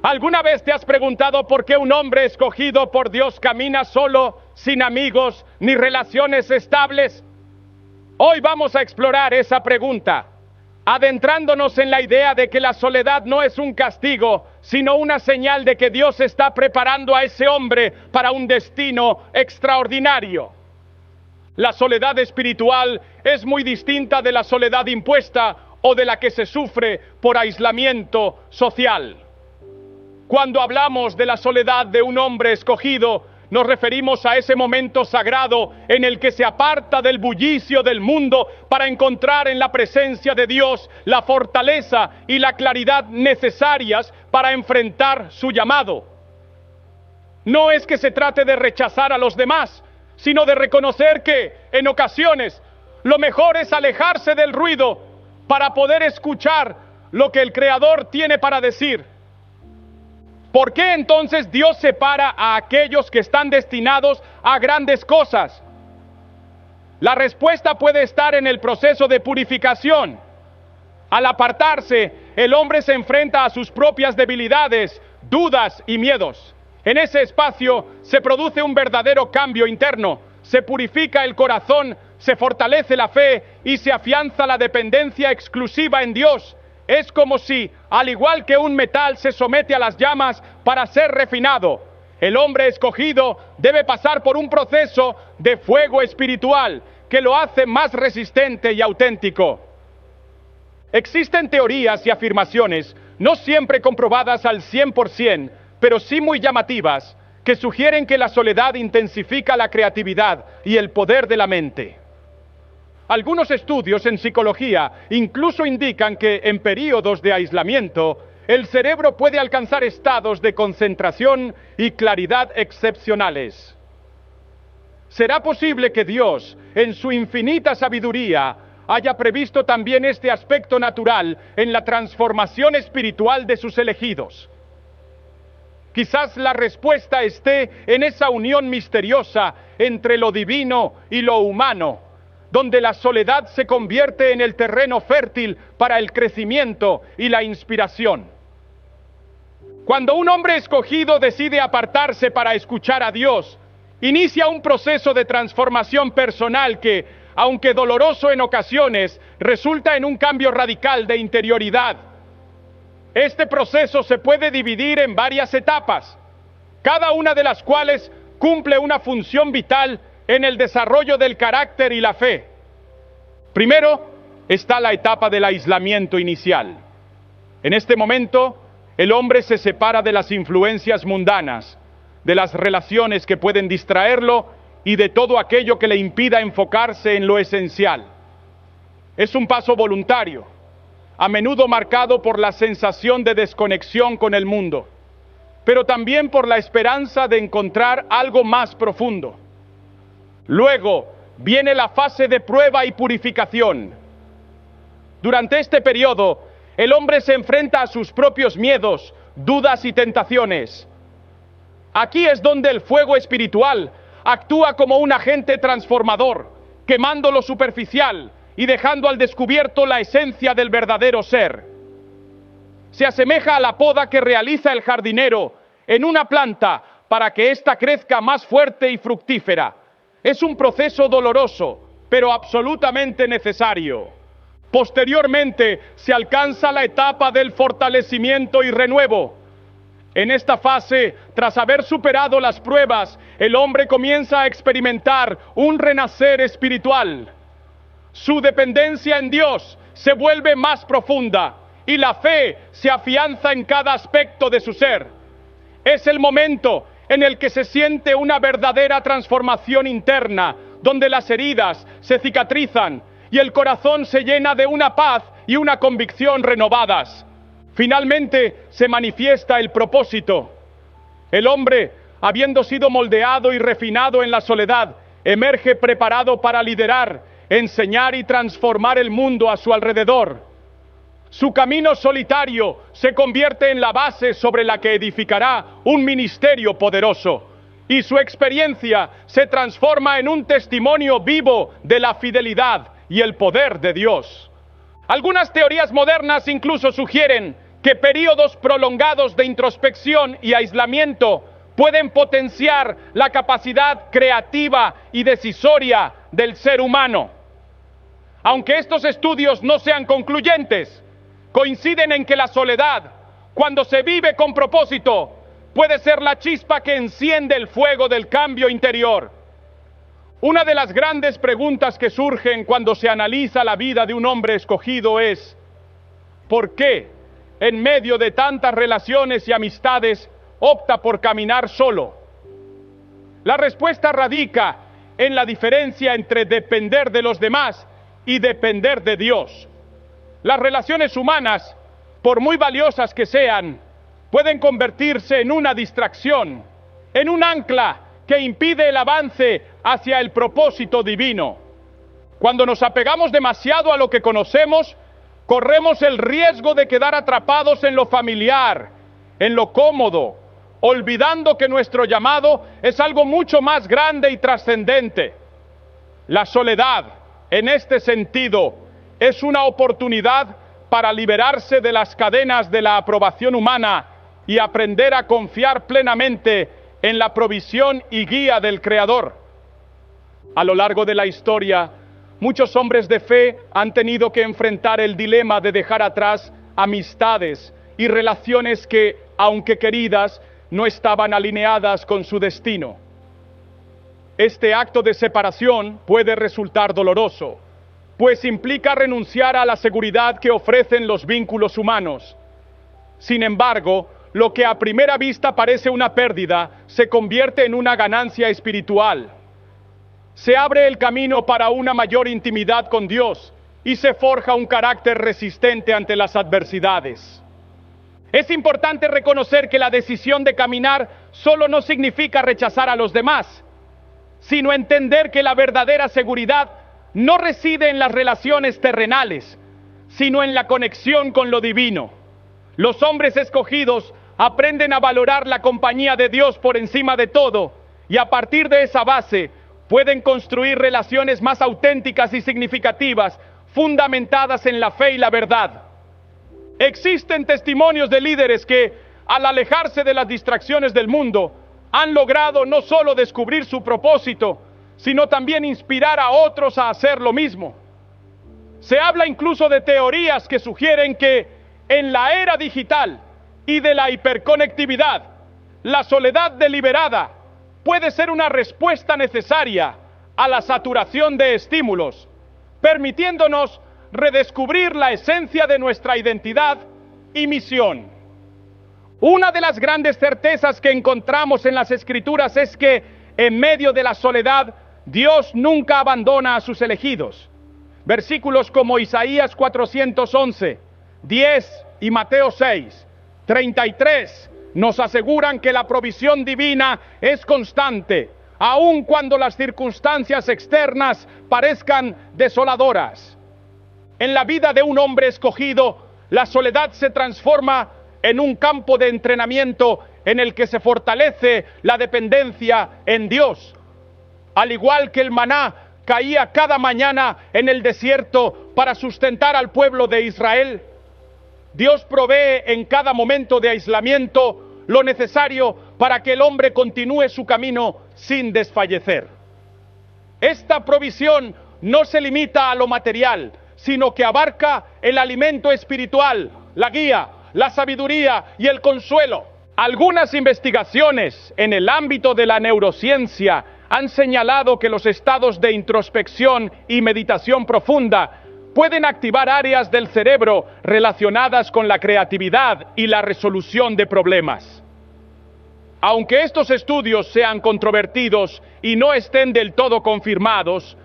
¿Alguna vez te has preguntado por qué un hombre escogido por Dios camina solo, sin amigos ni relaciones estables? Hoy vamos a explorar esa pregunta, adentrándonos en la idea de que la soledad no es un castigo, sino una señal de que Dios está preparando a ese hombre para un destino extraordinario. La soledad espiritual es muy distinta de la soledad impuesta o de la que se sufre por aislamiento social. Cuando hablamos de la soledad de un hombre escogido, nos referimos a ese momento sagrado en el que se aparta del bullicio del mundo para encontrar en la presencia de Dios la fortaleza y la claridad necesarias para enfrentar su llamado. No es que se trate de rechazar a los demás, sino de reconocer que, en ocasiones, lo mejor es alejarse del ruido para poder escuchar lo que el Creador tiene para decir. ¿Por qué entonces Dios separa a aquellos que están destinados a grandes cosas? La respuesta puede estar en el proceso de purificación. Al apartarse, el hombre se enfrenta a sus propias debilidades, dudas y miedos. En ese espacio se produce un verdadero cambio interno, se purifica el corazón, se fortalece la fe y se afianza la dependencia exclusiva en Dios. Es como si, al igual que un metal se somete a las llamas para ser refinado, el hombre escogido debe pasar por un proceso de fuego espiritual que lo hace más resistente y auténtico. Existen teorías y afirmaciones, no siempre comprobadas al 100%, pero sí muy llamativas, que sugieren que la soledad intensifica la creatividad y el poder de la mente. Algunos estudios en psicología incluso indican que en períodos de aislamiento, el cerebro puede alcanzar estados de concentración y claridad excepcionales. ¿Será posible que Dios, en su infinita sabiduría, haya previsto también este aspecto natural en la transformación espiritual de sus elegidos? Quizás la respuesta esté en esa unión misteriosa entre lo divino y lo humano, donde la soledad se convierte en el terreno fértil para el crecimiento y la inspiración. Cuando un hombre escogido decide apartarse para escuchar a Dios, inicia un proceso de transformación personal que, aunque doloroso en ocasiones, resulta en un cambio radical de interioridad. Este proceso se puede dividir en varias etapas, cada una de las cuales cumple una función vital en el desarrollo del carácter y la fe. Primero está la etapa del aislamiento inicial. En este momento, el hombre se separa de las influencias mundanas, de las relaciones que pueden distraerlo y de todo aquello que le impida enfocarse en lo esencial. Es un paso voluntario, a menudo marcado por la sensación de desconexión con el mundo, pero también por la esperanza de encontrar algo más profundo. Luego viene la fase de prueba y purificación. Durante este periodo, el hombre se enfrenta a sus propios miedos, dudas y tentaciones. Aquí es donde el fuego espiritual actúa como un agente transformador, quemando lo superficial y dejando al descubierto la esencia del verdadero ser. Se asemeja a la poda que realiza el jardinero en una planta para que ésta crezca más fuerte y fructífera. Es un proceso doloroso, pero absolutamente necesario. Posteriormente, se alcanza la etapa del fortalecimiento y renuevo. En esta fase, tras haber superado las pruebas, el hombre comienza a experimentar un renacer espiritual. Su dependencia en Dios se vuelve más profunda y la fe se afianza en cada aspecto de su ser. Es el momento en el que se siente una verdadera transformación interna, donde las heridas se cicatrizan y el corazón se llena de una paz y una convicción renovadas. Finalmente se manifiesta el propósito. El hombre, habiendo sido moldeado y refinado en la soledad, emerge preparado para liderar, enseñar y transformar el mundo a su alrededor. Su camino solitario se convierte en la base sobre la que edificará un ministerio poderoso, y su experiencia se transforma en un testimonio vivo de la fidelidad y el poder de Dios. Algunas teorías modernas incluso sugieren que períodos prolongados de introspección y aislamiento pueden potenciar la capacidad creativa y decisoria del ser humano. Aunque estos estudios no sean concluyentes, coinciden en que la soledad, cuando se vive con propósito, puede ser la chispa que enciende el fuego del cambio interior. Una de las grandes preguntas que surgen cuando se analiza la vida de un hombre escogido es: ¿por qué, en medio de tantas relaciones y amistades, opta por caminar solo? La respuesta radica en la diferencia entre depender de los demás y depender de Dios. Las relaciones humanas, por muy valiosas que sean, pueden convertirse en una distracción, en un ancla que impide el avance hacia el propósito divino. Cuando nos apegamos demasiado a lo que conocemos, corremos el riesgo de quedar atrapados en lo familiar, en lo cómodo, olvidando que nuestro llamado es algo mucho más grande y trascendente. La soledad, en este sentido, es una oportunidad para liberarse de las cadenas de la aprobación humana y aprender a confiar plenamente en la provisión y guía del Creador. A lo largo de la historia, muchos hombres de fe han tenido que enfrentar el dilema de dejar atrás amistades y relaciones que, aunque queridas, no estaban alineadas con su destino. Este acto de separación puede resultar doloroso, pues implica renunciar a la seguridad que ofrecen los vínculos humanos. Sin embargo, lo que a primera vista parece una pérdida, se convierte en una ganancia espiritual. Se abre el camino para una mayor intimidad con Dios y se forja un carácter resistente ante las adversidades. Es importante reconocer que la decisión de caminar solo no significa rechazar a los demás, sino entender que la verdadera seguridad no reside en las relaciones terrenales, sino en la conexión con lo divino. Los hombres escogidos aprenden a valorar la compañía de Dios por encima de todo, y a partir de esa base pueden construir relaciones más auténticas y significativas, fundamentadas en la fe y la verdad. Existen testimonios de líderes que, al alejarse de las distracciones del mundo, han logrado no solo descubrir su propósito, sino también inspirar a otros a hacer lo mismo. Se habla incluso de teorías que sugieren que en la era digital y de la hiperconectividad, la soledad deliberada puede ser una respuesta necesaria a la saturación de estímulos, permitiéndonos redescubrir la esencia de nuestra identidad y misión. Una de las grandes certezas que encontramos en las Escrituras es que en medio de la soledad, Dios nunca abandona a sus elegidos. Versículos como Isaías 411, 10 y Mateo 6, 33 nos aseguran que la provisión divina es constante, aun cuando las circunstancias externas parezcan desoladoras. En la vida de un hombre escogido, la soledad se transforma en un campo de entrenamiento en el que se fortalece la dependencia en Dios. Al igual que el maná caía cada mañana en el desierto para sustentar al pueblo de Israel, Dios provee en cada momento de aislamiento lo necesario para que el hombre continúe su camino sin desfallecer. Esta provisión no se limita a lo material, sino que abarca el alimento espiritual, la guía, la sabiduría y el consuelo. Algunas investigaciones en el ámbito de la neurociencia han señalado que los estados de introspección y meditación profunda pueden activar áreas del cerebro relacionadas con la creatividad y la resolución de problemas. Aunque estos estudios sean controvertidos y no estén del todo confirmados,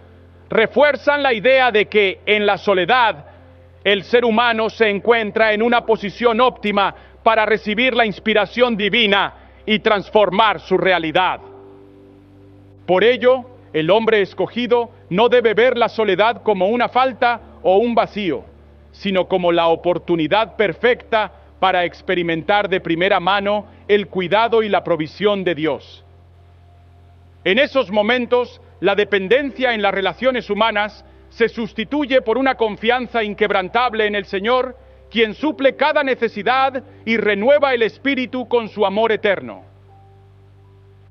refuerzan la idea de que en la soledad el ser humano se encuentra en una posición óptima para recibir la inspiración divina y transformar su realidad. Por ello, el hombre escogido no debe ver la soledad como una falta o un vacío, sino como la oportunidad perfecta para experimentar de primera mano el cuidado y la provisión de Dios. En esos momentos, la dependencia en las relaciones humanas se sustituye por una confianza inquebrantable en el Señor, quien suple cada necesidad y renueva el espíritu con su amor eterno.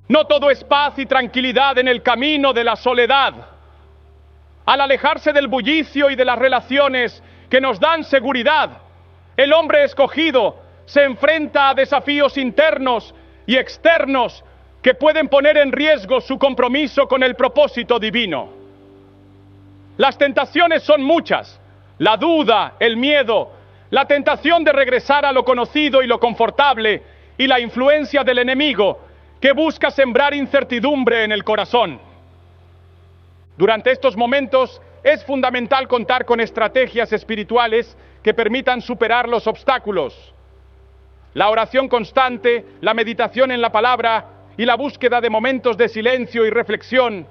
No todo es paz y tranquilidad en el camino de la soledad. Al alejarse del bullicio y de las relaciones que nos dan seguridad, el hombre escogido se enfrenta a desafíos internos y externos que pueden poner en riesgo su compromiso con el propósito divino. Las tentaciones son muchas: la duda, el miedo, la tentación de regresar a lo conocido y lo confortable, y la influencia del enemigo que busca sembrar incertidumbre en el corazón. Durante estos momentos es fundamental contar con estrategias espirituales que permitan superar los obstáculos. La oración constante, la meditación en la palabra y la búsqueda de momentos de silencio y reflexión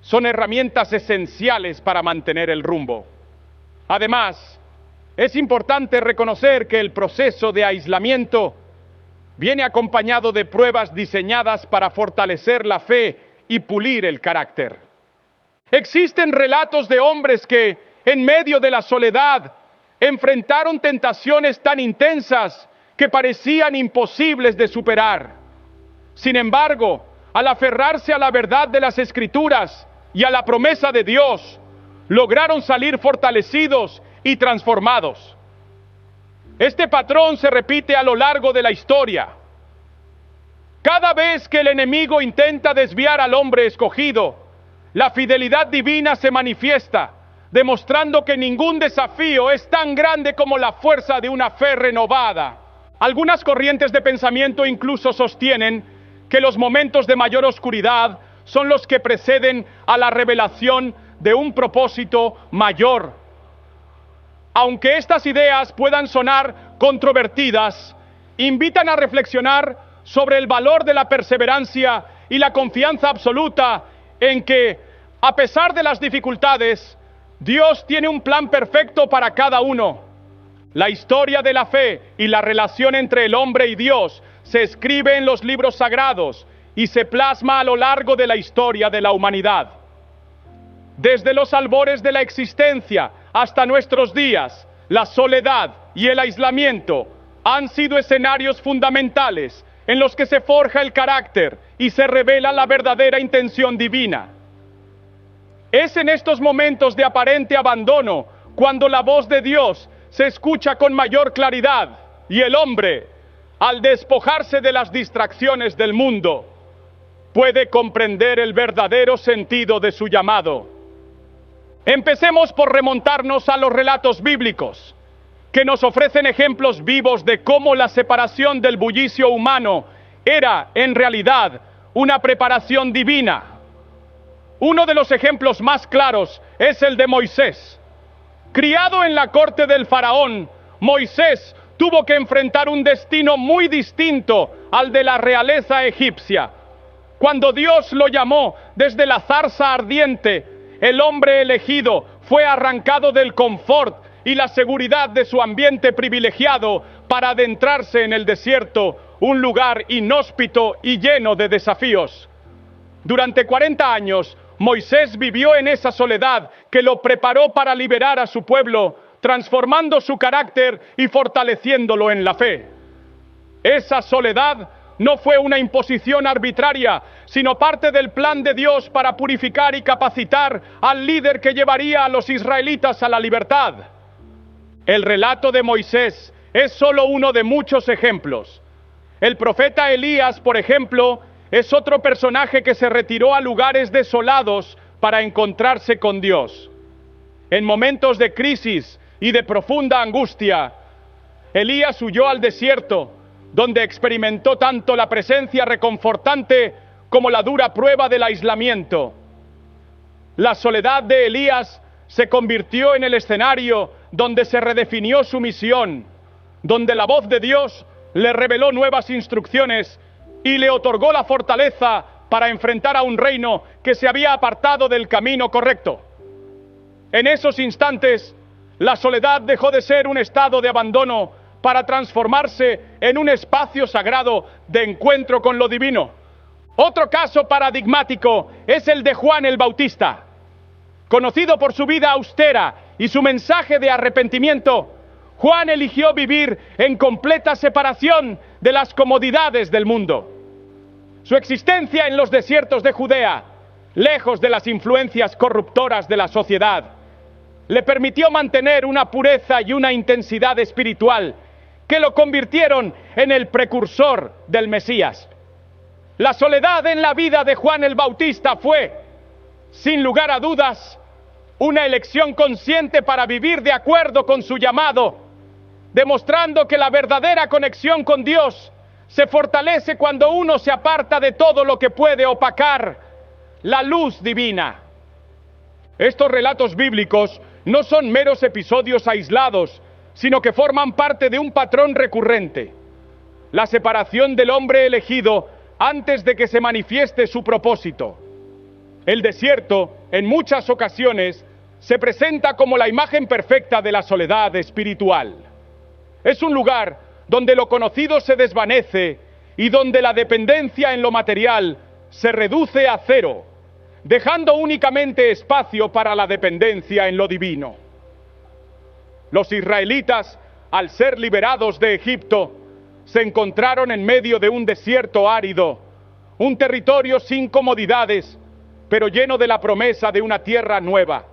son herramientas esenciales para mantener el rumbo. Además, es importante reconocer que el proceso de aislamiento viene acompañado de pruebas diseñadas para fortalecer la fe y pulir el carácter. Existen relatos de hombres que, en medio de la soledad, enfrentaron tentaciones tan intensas que parecían imposibles de superar. Sin embargo, al aferrarse a la verdad de las Escrituras y a la promesa de Dios, lograron salir fortalecidos y transformados. Este patrón se repite a lo largo de la historia. Cada vez que el enemigo intenta desviar al hombre escogido, la fidelidad divina se manifiesta, demostrando que ningún desafío es tan grande como la fuerza de una fe renovada. Algunas corrientes de pensamiento incluso sostienen que los momentos de mayor oscuridad son los que preceden a la revelación de un propósito mayor. Aunque estas ideas puedan sonar controvertidas, invitan a reflexionar sobre el valor de la perseverancia y la confianza absoluta en que, a pesar de las dificultades, Dios tiene un plan perfecto para cada uno. La historia de la fe y la relación entre el hombre y Dios se escribe en los libros sagrados y se plasma a lo largo de la historia de la humanidad. Desde los albores de la existencia hasta nuestros días, la soledad y el aislamiento han sido escenarios fundamentales en los que se forja el carácter y se revela la verdadera intención divina. Es en estos momentos de aparente abandono cuando la voz de Dios se escucha con mayor claridad y el hombre, al despojarse de las distracciones del mundo, puede comprender el verdadero sentido de su llamado. Empecemos por remontarnos a los relatos bíblicos, que nos ofrecen ejemplos vivos de cómo la separación del bullicio humano era, en realidad, una preparación divina. Uno de los ejemplos más claros es el de Moisés. Criado en la corte del faraón, Moisés tuvo que enfrentar un destino muy distinto al de la realeza egipcia. Cuando Dios lo llamó desde la zarza ardiente, el hombre elegido fue arrancado del confort y la seguridad de su ambiente privilegiado para adentrarse en el desierto, un lugar inhóspito y lleno de desafíos. Durante 40 años, Moisés vivió en esa soledad que lo preparó para liberar a su pueblo, transformando su carácter y fortaleciéndolo en la fe. Esa soledad no fue una imposición arbitraria, sino parte del plan de Dios para purificar y capacitar al líder que llevaría a los israelitas a la libertad. El relato de Moisés es solo uno de muchos ejemplos. El profeta Elías, por ejemplo, es otro personaje que se retiró a lugares desolados para encontrarse con Dios. En momentos de crisis y de profunda angustia, Elías huyó al desierto, donde experimentó tanto la presencia reconfortante como la dura prueba del aislamiento. La soledad de Elías se convirtió en el escenario donde se redefinió su misión, donde la voz de Dios le reveló nuevas instrucciones y le otorgó la fortaleza para enfrentar a un reino que se había apartado del camino correcto. En esos instantes, la soledad dejó de ser un estado de abandono para transformarse en un espacio sagrado de encuentro con lo divino. Otro caso paradigmático es el de Juan el Bautista. Conocido por su vida austera y su mensaje de arrepentimiento, Juan eligió vivir en completa separación de las comodidades del mundo. Su existencia en los desiertos de Judea, lejos de las influencias corruptoras de la sociedad, le permitió mantener una pureza y una intensidad espiritual que lo convirtieron en el precursor del Mesías. La soledad en la vida de Juan el Bautista fue, sin lugar a dudas, una elección consciente para vivir de acuerdo con su llamado, demostrando que la verdadera conexión con Dios se fortalece cuando uno se aparta de todo lo que puede opacar la luz divina. Estos relatos bíblicos no son meros episodios aislados, sino que forman parte de un patrón recurrente: la separación del hombre elegido antes de que se manifieste su propósito. El desierto, en muchas ocasiones, se presenta como la imagen perfecta de la soledad espiritual. Es un lugar donde lo conocido se desvanece y donde la dependencia en lo material se reduce a cero, dejando únicamente espacio para la dependencia en lo divino. Los israelitas, al ser liberados de Egipto, se encontraron en medio de un desierto árido, un territorio sin comodidades, pero lleno de la promesa de una tierra nueva.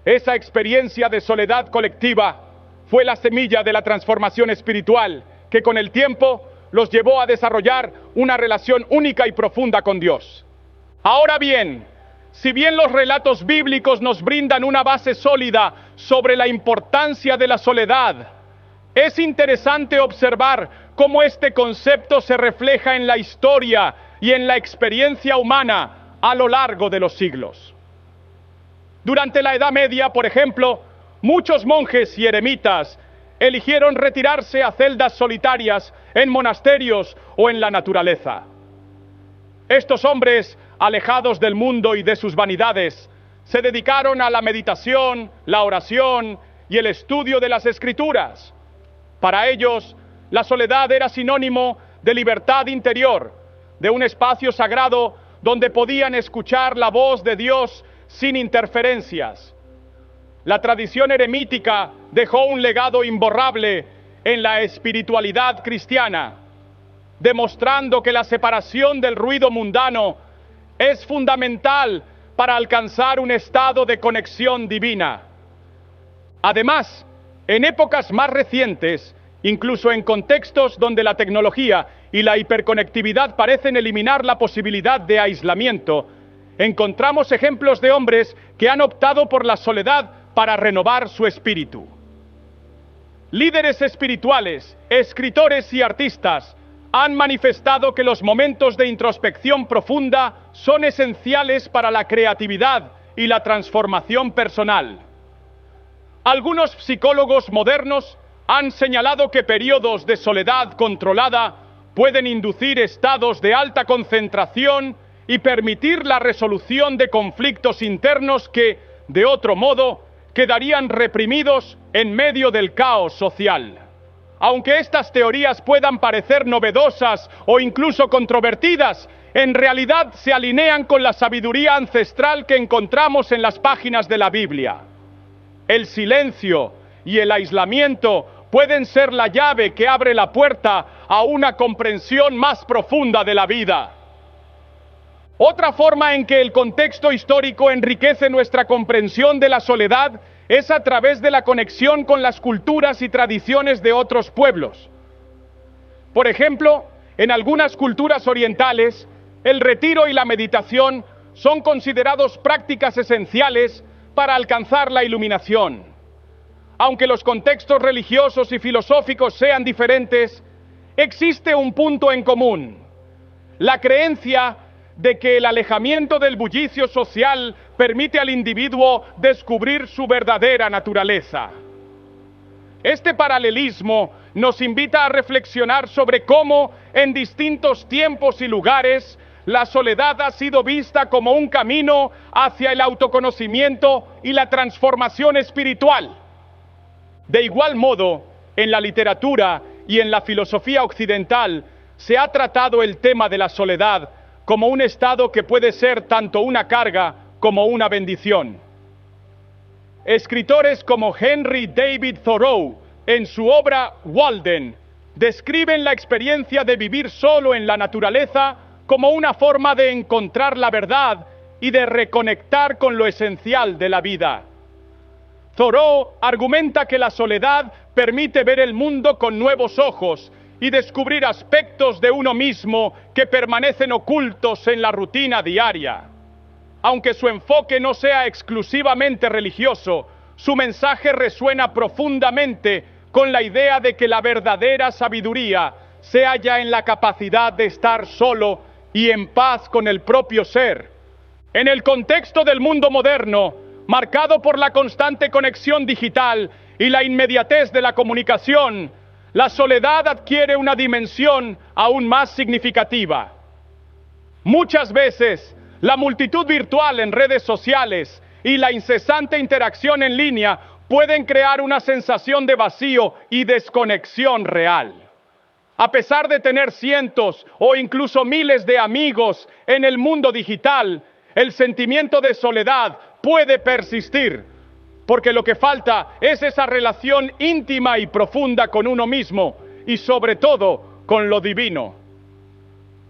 Esa experiencia de soledad colectiva fue la semilla de la transformación espiritual que con el tiempo los llevó a desarrollar una relación única y profunda con Dios. Ahora bien, si bien los relatos bíblicos nos brindan una base sólida sobre la importancia de la soledad, es interesante observar cómo este concepto se refleja en la historia y en la experiencia humana a lo largo de los siglos. Durante la Edad Media, por ejemplo, muchos monjes y eremitas eligieron retirarse a celdas solitarias en monasterios o en la naturaleza. Estos hombres, alejados del mundo y de sus vanidades, se dedicaron a la meditación, la oración y el estudio de las Escrituras. Para ellos, la soledad era sinónimo de libertad interior, de un espacio sagrado donde podían escuchar la voz de Dios sin interferencias. La tradición eremítica dejó un legado imborrable en la espiritualidad cristiana, demostrando que la separación del ruido mundano es fundamental para alcanzar un estado de conexión divina. Además, en épocas más recientes, incluso en contextos donde la tecnología y la hiperconectividad parecen eliminar la posibilidad de aislamiento, encontramos ejemplos de hombres que han optado por la soledad para renovar su espíritu. Líderes espirituales, escritores y artistas han manifestado que los momentos de introspección profunda son esenciales para la creatividad y la transformación personal. Algunos psicólogos modernos han señalado que periodos de soledad controlada pueden inducir estados de alta concentración y permitir la resolución de conflictos internos que, de otro modo, quedarían reprimidos en medio del caos social. Aunque estas teorías puedan parecer novedosas o incluso controvertidas, en realidad se alinean con la sabiduría ancestral que encontramos en las páginas de la Biblia. El silencio y el aislamiento pueden ser la llave que abre la puerta a una comprensión más profunda de la vida. Otra forma en que el contexto histórico enriquece nuestra comprensión de la soledad es a través de la conexión con las culturas y tradiciones de otros pueblos. Por ejemplo, en algunas culturas orientales, el retiro y la meditación son considerados prácticas esenciales para alcanzar la iluminación. Aunque los contextos religiosos y filosóficos sean diferentes, existe un punto en común: la creencia de que el alejamiento del bullicio social permite al individuo descubrir su verdadera naturaleza. Este paralelismo nos invita a reflexionar sobre cómo, en distintos tiempos y lugares, la soledad ha sido vista como un camino hacia el autoconocimiento y la transformación espiritual. De igual modo, en la literatura y en la filosofía occidental se ha tratado el tema de la soledad como un estado que puede ser tanto una carga como una bendición. escritores como Henry David Thoreau, en su obra Walden, describen la experiencia de vivir solo en la naturaleza como una forma de encontrar la verdad y de reconectar con lo esencial de la vida. Thoreau argumenta que la soledad permite ver el mundo con nuevos ojos y descubrir aspectos de uno mismo que permanecen ocultos en la rutina diaria. Aunque su enfoque no sea exclusivamente religioso, su mensaje resuena profundamente con la idea de que la verdadera sabiduría se halla en la capacidad de estar solo y en paz con el propio ser. En el contexto del mundo moderno, marcado por la constante conexión digital y la inmediatez de la comunicación, la soledad adquiere una dimensión aún más significativa. Muchas veces, la multitud virtual en redes sociales y la incesante interacción en línea pueden crear una sensación de vacío y desconexión real. A pesar de tener cientos o incluso miles de amigos en el mundo digital, el sentimiento de soledad puede persistir, porque lo que falta es esa relación íntima y profunda con uno mismo y sobre todo con lo divino.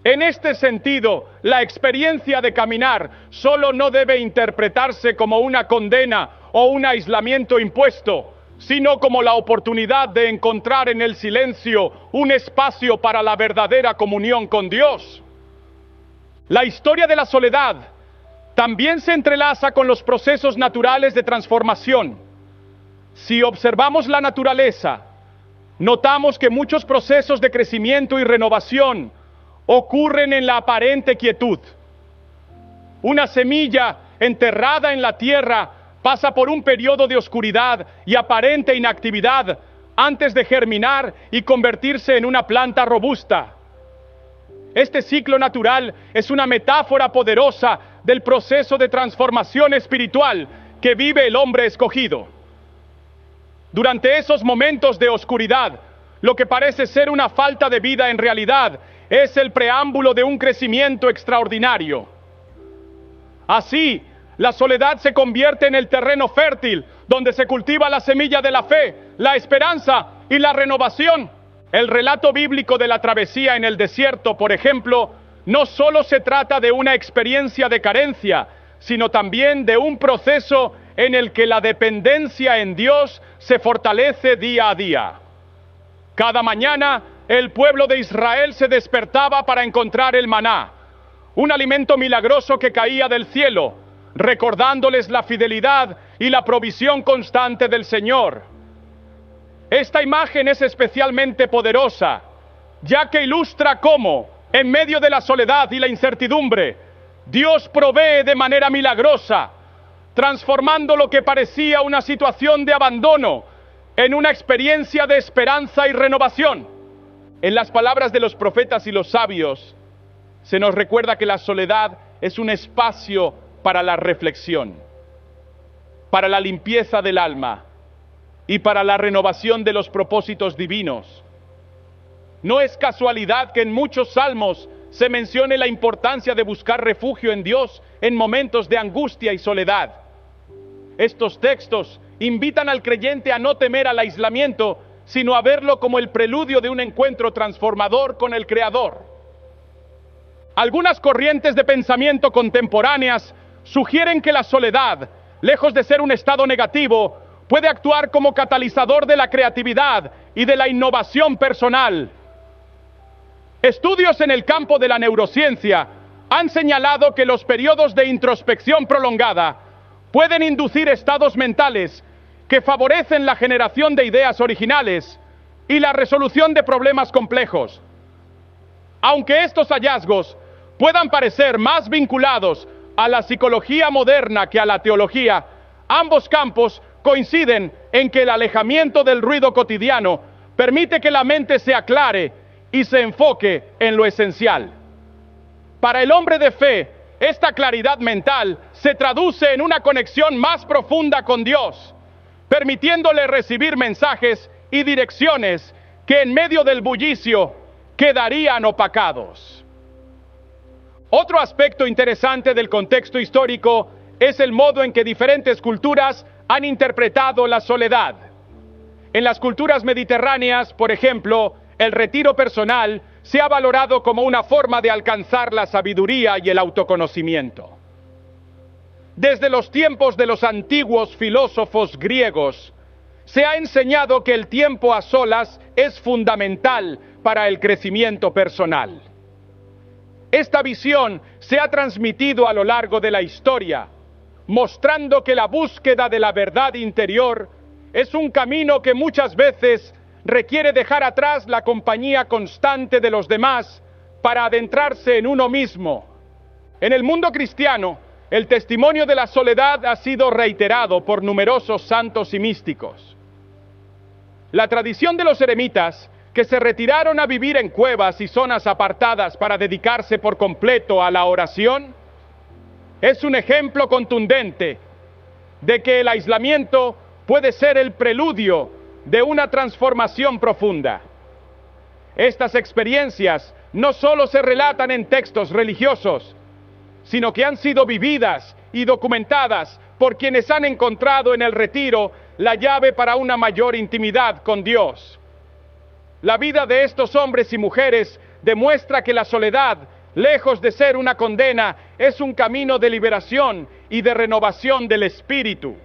En este sentido, la experiencia de caminar solo no debe interpretarse como una condena o un aislamiento impuesto, sino como la oportunidad de encontrar en el silencio un espacio para la verdadera comunión con Dios. La historia de la soledad también se entrelaza con los procesos naturales de transformación. Si observamos la naturaleza, notamos que muchos procesos de crecimiento y renovación ocurren en la aparente quietud. Una semilla enterrada en la tierra pasa por un periodo de oscuridad y aparente inactividad antes de germinar y convertirse en una planta robusta. Este ciclo natural es una metáfora poderosa del proceso de transformación espiritual que vive el hombre escogido. Durante esos momentos de oscuridad, lo que parece ser una falta de vida en realidad es el preámbulo de un crecimiento extraordinario. Así, la soledad se convierte en el terreno fértil donde se cultiva la semilla de la fe, la esperanza y la renovación. El relato bíblico de la travesía en el desierto, por ejemplo, no solo se trata de una experiencia de carencia, sino también de un proceso en el que la dependencia en Dios se fortalece día a día. Cada mañana, el pueblo de Israel se despertaba para encontrar el maná, un alimento milagroso que caía del cielo, recordándoles la fidelidad y la provisión constante del Señor. Esta imagen es especialmente poderosa, ya que ilustra cómo, en medio de la soledad y la incertidumbre, Dios provee de manera milagrosa, transformando lo que parecía una situación de abandono en una experiencia de esperanza y renovación. En las palabras de los profetas y los sabios, se nos recuerda que la soledad es un espacio para la reflexión, para la limpieza del alma y para la renovación de los propósitos divinos. No es casualidad que en muchos salmos se mencione la importancia de buscar refugio en Dios en momentos de angustia y soledad. Estos textos invitan al creyente a no temer al aislamiento, sino a verlo como el preludio de un encuentro transformador con el Creador. Algunas corrientes de pensamiento contemporáneas sugieren que la soledad, lejos de ser un estado negativo, puede actuar como catalizador de la creatividad y de la innovación personal. Estudios en el campo de la neurociencia han señalado que los periodos de introspección prolongada pueden inducir estados mentales que favorecen la generación de ideas originales y la resolución de problemas complejos. Aunque estos hallazgos puedan parecer más vinculados a la psicología moderna que a la teología, ambos campos coinciden en que el alejamiento del ruido cotidiano permite que la mente se aclare y se enfoque en lo esencial. Para el hombre de fe, esta claridad mental se traduce en una conexión más profunda con Dios, permitiéndole recibir mensajes y direcciones que en medio del bullicio quedarían opacados. Otro aspecto interesante del contexto histórico es el modo en que diferentes culturas han interpretado la soledad. En las culturas mediterráneas, por ejemplo, el retiro personal se ha valorado como una forma de alcanzar la sabiduría y el autoconocimiento. Desde los tiempos de los antiguos filósofos griegos, se ha enseñado que el tiempo a solas es fundamental para el crecimiento personal. Esta visión se ha transmitido a lo largo de la historia, mostrando que la búsqueda de la verdad interior es un camino que muchas veces requiere dejar atrás la compañía constante de los demás para adentrarse en uno mismo. En el mundo cristiano, el testimonio de la soledad ha sido reiterado por numerosos santos y místicos. La tradición de los eremitas, que se retiraron a vivir en cuevas y zonas apartadas para dedicarse por completo a la oración, es un ejemplo contundente de que el aislamiento puede ser el preludio de una transformación profunda. Estas experiencias no solo se relatan en textos religiosos, sino que han sido vividas y documentadas por quienes han encontrado en el retiro la llave para una mayor intimidad con Dios. La vida de estos hombres y mujeres demuestra que la soledad, lejos de ser una condena, es un camino de liberación y de renovación del espíritu.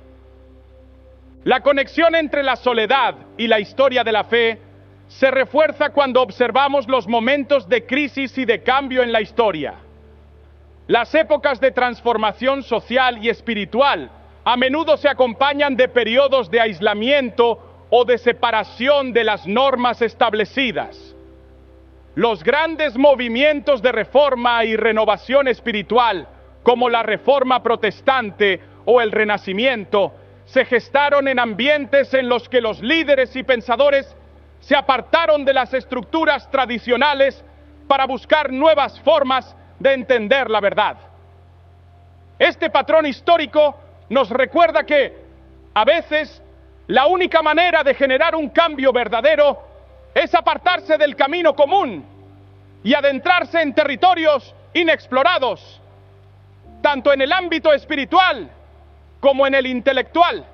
La conexión entre la soledad y la historia de la fe se refuerza cuando observamos los momentos de crisis y de cambio en la historia. Las épocas de transformación social y espiritual a menudo se acompañan de periodos de aislamiento o de separación de las normas establecidas. Los grandes movimientos de reforma y renovación espiritual, como la Reforma Protestante o el Renacimiento, se gestaron en ambientes en los que los líderes y pensadores se apartaron de las estructuras tradicionales para buscar nuevas formas de entender la verdad. Este patrón histórico nos recuerda que, a veces, la única manera de generar un cambio verdadero es apartarse del camino común y adentrarse en territorios inexplorados, tanto en el ámbito espiritual como en el intelectual.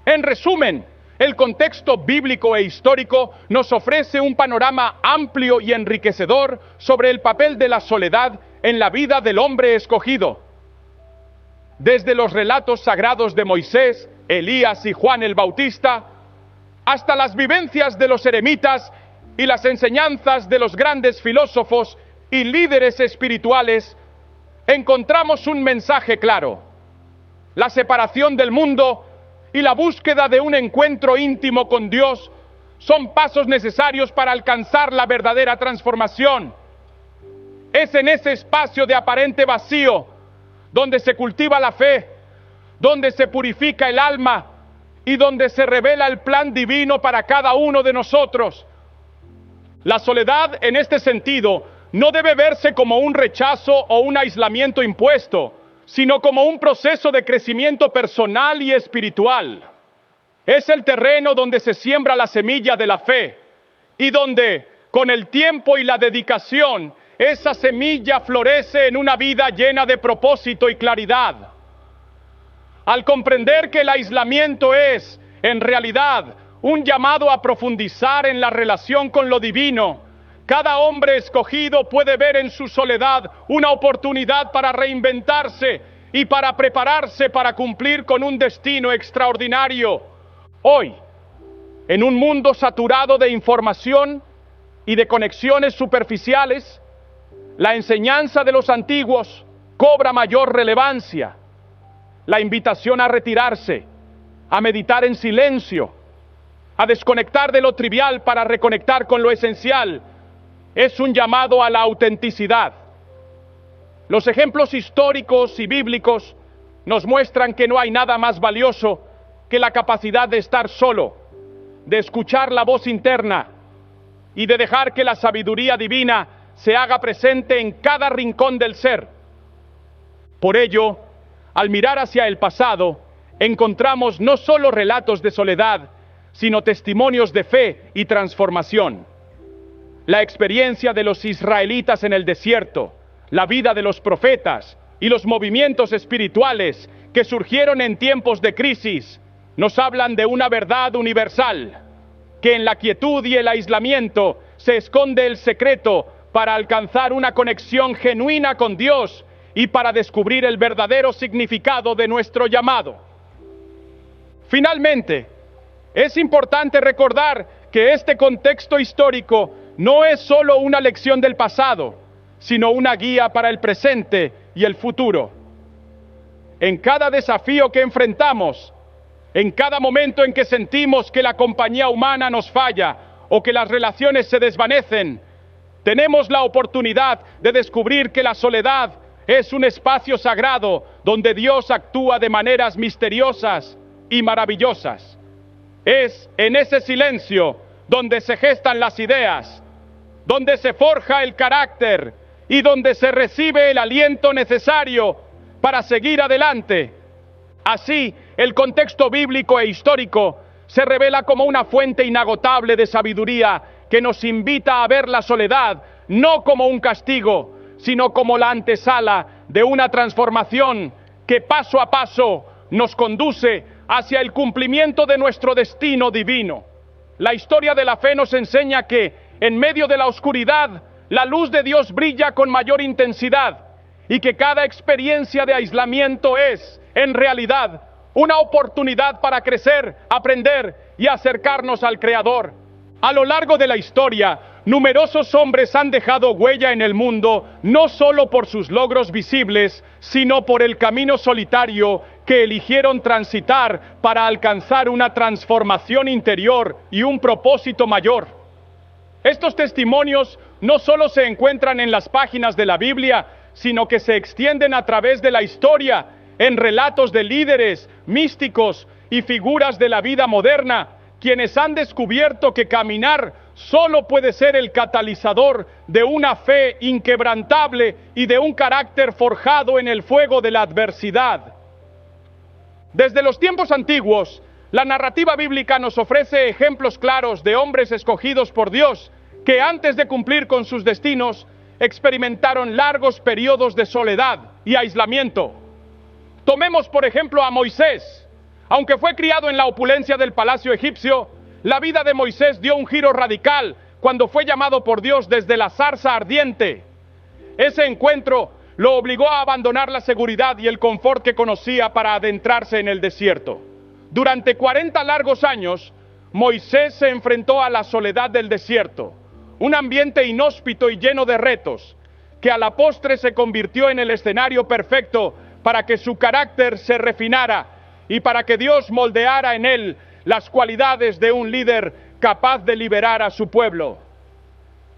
En resumen, el contexto bíblico e histórico nos ofrece un panorama amplio y enriquecedor sobre el papel de la soledad en la vida del hombre escogido. Desde los relatos sagrados de Moisés, Elías y Juan el Bautista, hasta las vivencias de los eremitas y las enseñanzas de los grandes filósofos y líderes espirituales, encontramos un mensaje claro: la separación del mundo y la búsqueda de un encuentro íntimo con Dios son pasos necesarios para alcanzar la verdadera transformación. Es en ese espacio de aparente vacío donde se cultiva la fe, donde se purifica el alma y donde se revela el plan divino para cada uno de nosotros. La soledad, en este sentido, no debe verse como un rechazo o un aislamiento impuesto, sino como un proceso de crecimiento personal y espiritual. Es el terreno donde se siembra la semilla de la fe y donde, con el tiempo y la dedicación, esa semilla florece en una vida llena de propósito y claridad. Al comprender que el aislamiento es, en realidad, un llamado a profundizar en la relación con lo divino, cada hombre escogido puede ver en su soledad una oportunidad para reinventarse y para prepararse para cumplir con un destino extraordinario. Hoy, en un mundo saturado de información y de conexiones superficiales, la enseñanza de los antiguos cobra mayor relevancia. La invitación a retirarse, a meditar en silencio, a desconectar de lo trivial para reconectar con lo esencial, es un llamado a la autenticidad. Los ejemplos históricos y bíblicos nos muestran que no hay nada más valioso que la capacidad de estar solo, de escuchar la voz interna y de dejar que la sabiduría divina se haga presente en cada rincón del ser. Por ello, al mirar hacia el pasado, encontramos no solo relatos de soledad, sino testimonios de fe y transformación. La experiencia de los israelitas en el desierto, la vida de los profetas, y los movimientos espirituales que surgieron en tiempos de crisis nos hablan de una verdad universal, que en la quietud y el aislamiento se esconde el secreto para alcanzar una conexión genuina con Dios y para descubrir el verdadero significado de nuestro llamado. Finalmente, es importante recordar que este contexto histórico no es solo una lección del pasado, sino una guía para el presente y el futuro. En cada desafío que enfrentamos, en cada momento en que sentimos que la compañía humana nos falla o que las relaciones se desvanecen, tenemos la oportunidad de descubrir que la soledad es un espacio sagrado donde Dios actúa de maneras misteriosas y maravillosas. Es en ese silencio donde se gestan las ideas, donde se forja el carácter y donde se recibe el aliento necesario para seguir adelante. Así, el contexto bíblico e histórico se revela como una fuente inagotable de sabiduría que nos invita a ver la soledad no como un castigo, sino como la antesala de una transformación que paso a paso nos conduce hacia el cumplimiento de nuestro destino divino. La historia de la fe nos enseña que, en medio de la oscuridad, la luz de Dios brilla con mayor intensidad y que cada experiencia de aislamiento es, en realidad, una oportunidad para crecer, aprender y acercarnos al Creador. A lo largo de la historia, numerosos hombres han dejado huella en el mundo, no solo por sus logros visibles, sino por el camino solitario que eligieron transitar para alcanzar una transformación interior y un propósito mayor. Estos testimonios no solo se encuentran en las páginas de la Biblia, sino que se extienden a través de la historia, en relatos de líderes, místicos y figuras de la vida moderna, quienes han descubierto que caminar solo puede ser el catalizador de una fe inquebrantable y de un carácter forjado en el fuego de la adversidad. Desde los tiempos antiguos, la narrativa bíblica nos ofrece ejemplos claros de hombres escogidos por Dios que antes de cumplir con sus destinos experimentaron largos periodos de soledad y aislamiento. Tomemos por ejemplo a Moisés. Aunque fue criado en la opulencia del palacio egipcio, la vida de Moisés dio un giro radical cuando fue llamado por Dios desde la zarza ardiente. Ese encuentro lo obligó a abandonar la seguridad y el confort que conocía para adentrarse en el desierto. Durante 40 largos años, Moisés se enfrentó a la soledad del desierto, un ambiente inhóspito y lleno de retos, que a la postre se convirtió en el escenario perfecto para que su carácter se refinara y para que Dios moldeara en él las cualidades de un líder capaz de liberar a su pueblo.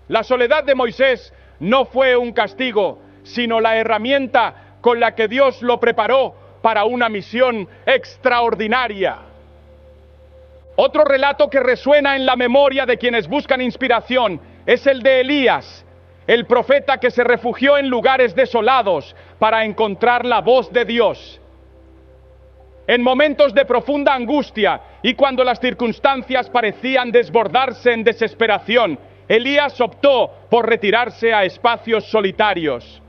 La soledad de Moisés no fue un castigo, sino la herramienta con la que Dios lo preparó para una misión extraordinaria. Otro relato que resuena en la memoria de quienes buscan inspiración es el de Elías, el profeta que se refugió en lugares desolados para encontrar la voz de Dios. En momentos de profunda angustia y cuando las circunstancias parecían desbordarse en desesperación, Elías optó por retirarse a espacios solitarios.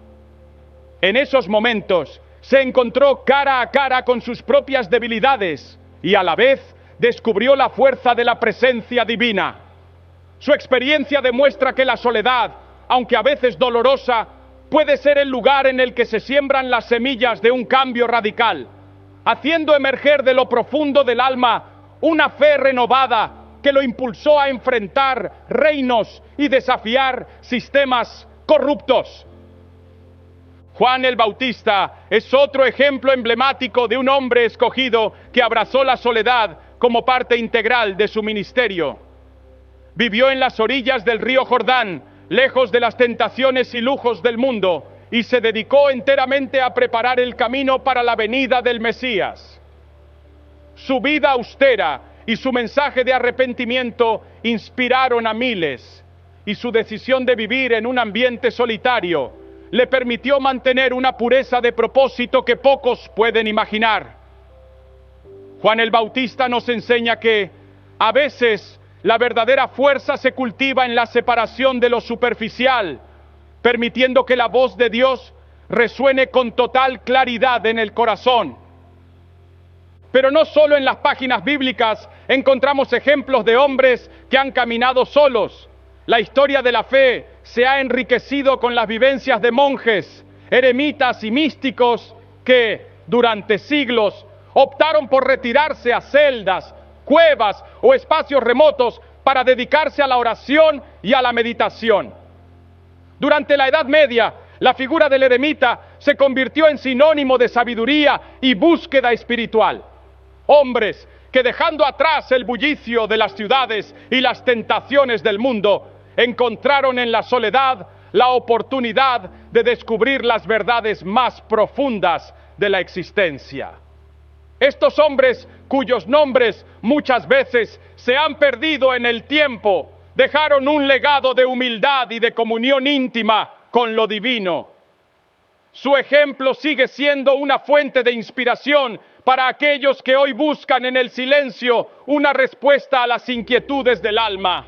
En esos momentos se encontró cara a cara con sus propias debilidades y a la vez descubrió la fuerza de la presencia divina. Su experiencia demuestra que la soledad, aunque a veces dolorosa, puede ser el lugar en el que se siembran las semillas de un cambio radical, haciendo emerger de lo profundo del alma una fe renovada que lo impulsó a enfrentar reinos y desafiar sistemas corruptos. Juan el Bautista es otro ejemplo emblemático de un hombre escogido que abrazó la soledad como parte integral de su ministerio. Vivió en las orillas del río Jordán, lejos de las tentaciones y lujos del mundo, y se dedicó enteramente a preparar el camino para la venida del Mesías. Su vida austera y su mensaje de arrepentimiento inspiraron a miles, y su decisión de vivir en un ambiente solitario le permitió mantener una pureza de propósito que pocos pueden imaginar. Juan el Bautista nos enseña que, a veces, la verdadera fuerza se cultiva en la separación de lo superficial, permitiendo que la voz de Dios resuene con total claridad en el corazón. Pero no solo en las páginas bíblicas encontramos ejemplos de hombres que han caminado solos. La historia de la fe se ha enriquecido con las vivencias de monjes, eremitas y místicos que, durante siglos, optaron por retirarse a celdas, cuevas o espacios remotos para dedicarse a la oración y a la meditación. Durante la Edad Media, la figura del eremita se convirtió en sinónimo de sabiduría y búsqueda espiritual. Hombres que, dejando atrás el bullicio de las ciudades y las tentaciones del mundo, encontraron en la soledad la oportunidad de descubrir las verdades más profundas de la existencia. Estos hombres, cuyos nombres muchas veces se han perdido en el tiempo, dejaron un legado de humildad y de comunión íntima con lo divino. Su ejemplo sigue siendo una fuente de inspiración para aquellos que hoy buscan en el silencio una respuesta a las inquietudes del alma.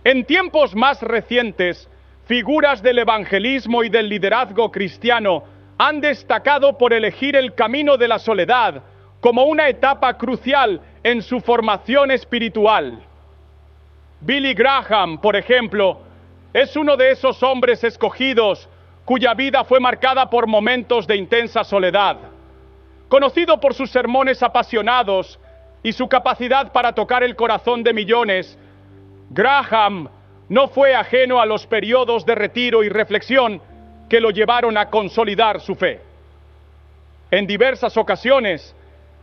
En tiempos más recientes, figuras del evangelismo y del liderazgo cristiano han destacado por elegir el camino de la soledad como una etapa crucial en su formación espiritual. Billy Graham, por ejemplo, es uno de esos hombres escogidos cuya vida fue marcada por momentos de intensa soledad. Conocido por sus sermones apasionados y su capacidad para tocar el corazón de millones, Graham no fue ajeno a los periodos de retiro y reflexión que lo llevaron a consolidar su fe. En diversas ocasiones,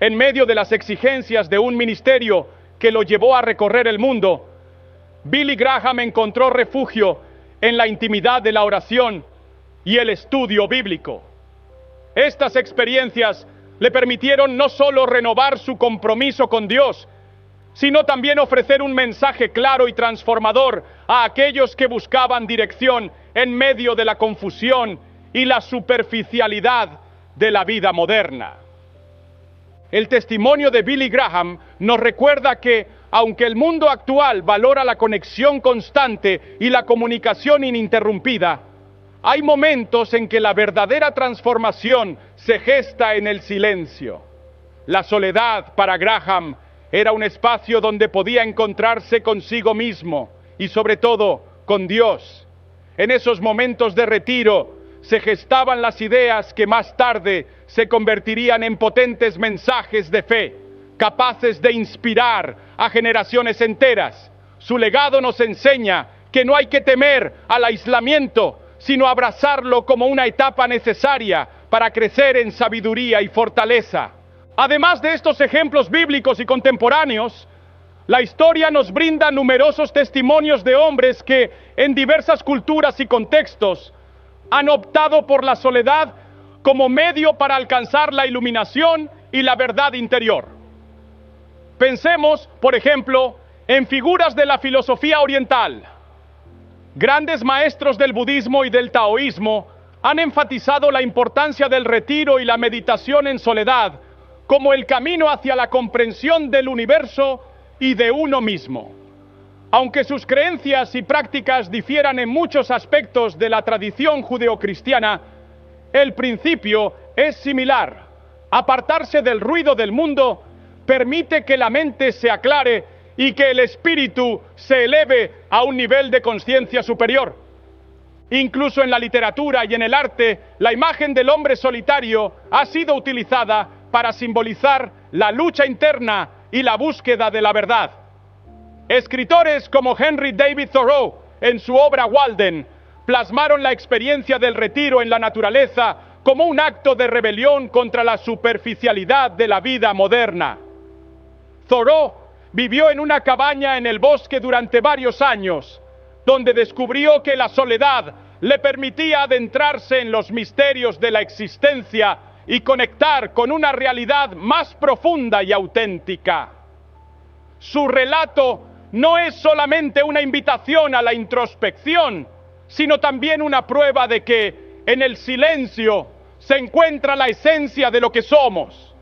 en medio de las exigencias de un ministerio que lo llevó a recorrer el mundo, Billy Graham encontró refugio en la intimidad de la oración y el estudio bíblico. Estas experiencias le permitieron no solo renovar su compromiso con Dios, sino también ofrecer un mensaje claro y transformador a aquellos que buscaban dirección en medio de la confusión y la superficialidad de la vida moderna. El testimonio de Billy Graham nos recuerda que, aunque el mundo actual valora la conexión constante y la comunicación ininterrumpida, hay momentos en que la verdadera transformación se gesta en el silencio. La soledad, para Graham, era un espacio donde podía encontrarse consigo mismo y, sobre todo, con Dios. En esos momentos de retiro se gestaban las ideas que más tarde se convertirían en potentes mensajes de fe, capaces de inspirar a generaciones enteras. Su legado nos enseña que no hay que temer al aislamiento, sino abrazarlo como una etapa necesaria para crecer en sabiduría y fortaleza. Además de estos ejemplos bíblicos y contemporáneos, la historia nos brinda numerosos testimonios de hombres que, en diversas culturas y contextos, han optado por la soledad como medio para alcanzar la iluminación y la verdad interior. Pensemos, por ejemplo, en figuras de la filosofía oriental. Grandes maestros del budismo y del taoísmo han enfatizado la importancia del retiro y la meditación en soledad como el camino hacia la comprensión del universo y de uno mismo. Aunque sus creencias y prácticas difieran en muchos aspectos de la tradición judeocristiana, el principio es similar. Apartarse del ruido del mundo permite que la mente se aclare y que el espíritu se eleve a un nivel de conciencia superior. Incluso en la literatura y en el arte, la imagen del hombre solitario ha sido utilizada para simbolizar la lucha interna y la búsqueda de la verdad. Escritores como Henry David Thoreau, en su obra Walden, plasmaron la experiencia del retiro en la naturaleza como un acto de rebelión contra la superficialidad de la vida moderna. Thoreau vivió en una cabaña en el bosque durante varios años, donde descubrió que la soledad le permitía adentrarse en los misterios de la existencia y conectar con una realidad más profunda y auténtica. Su relato no es solamente una invitación a la introspección, sino también una prueba de que en el silencio se encuentra la esencia de lo que somos.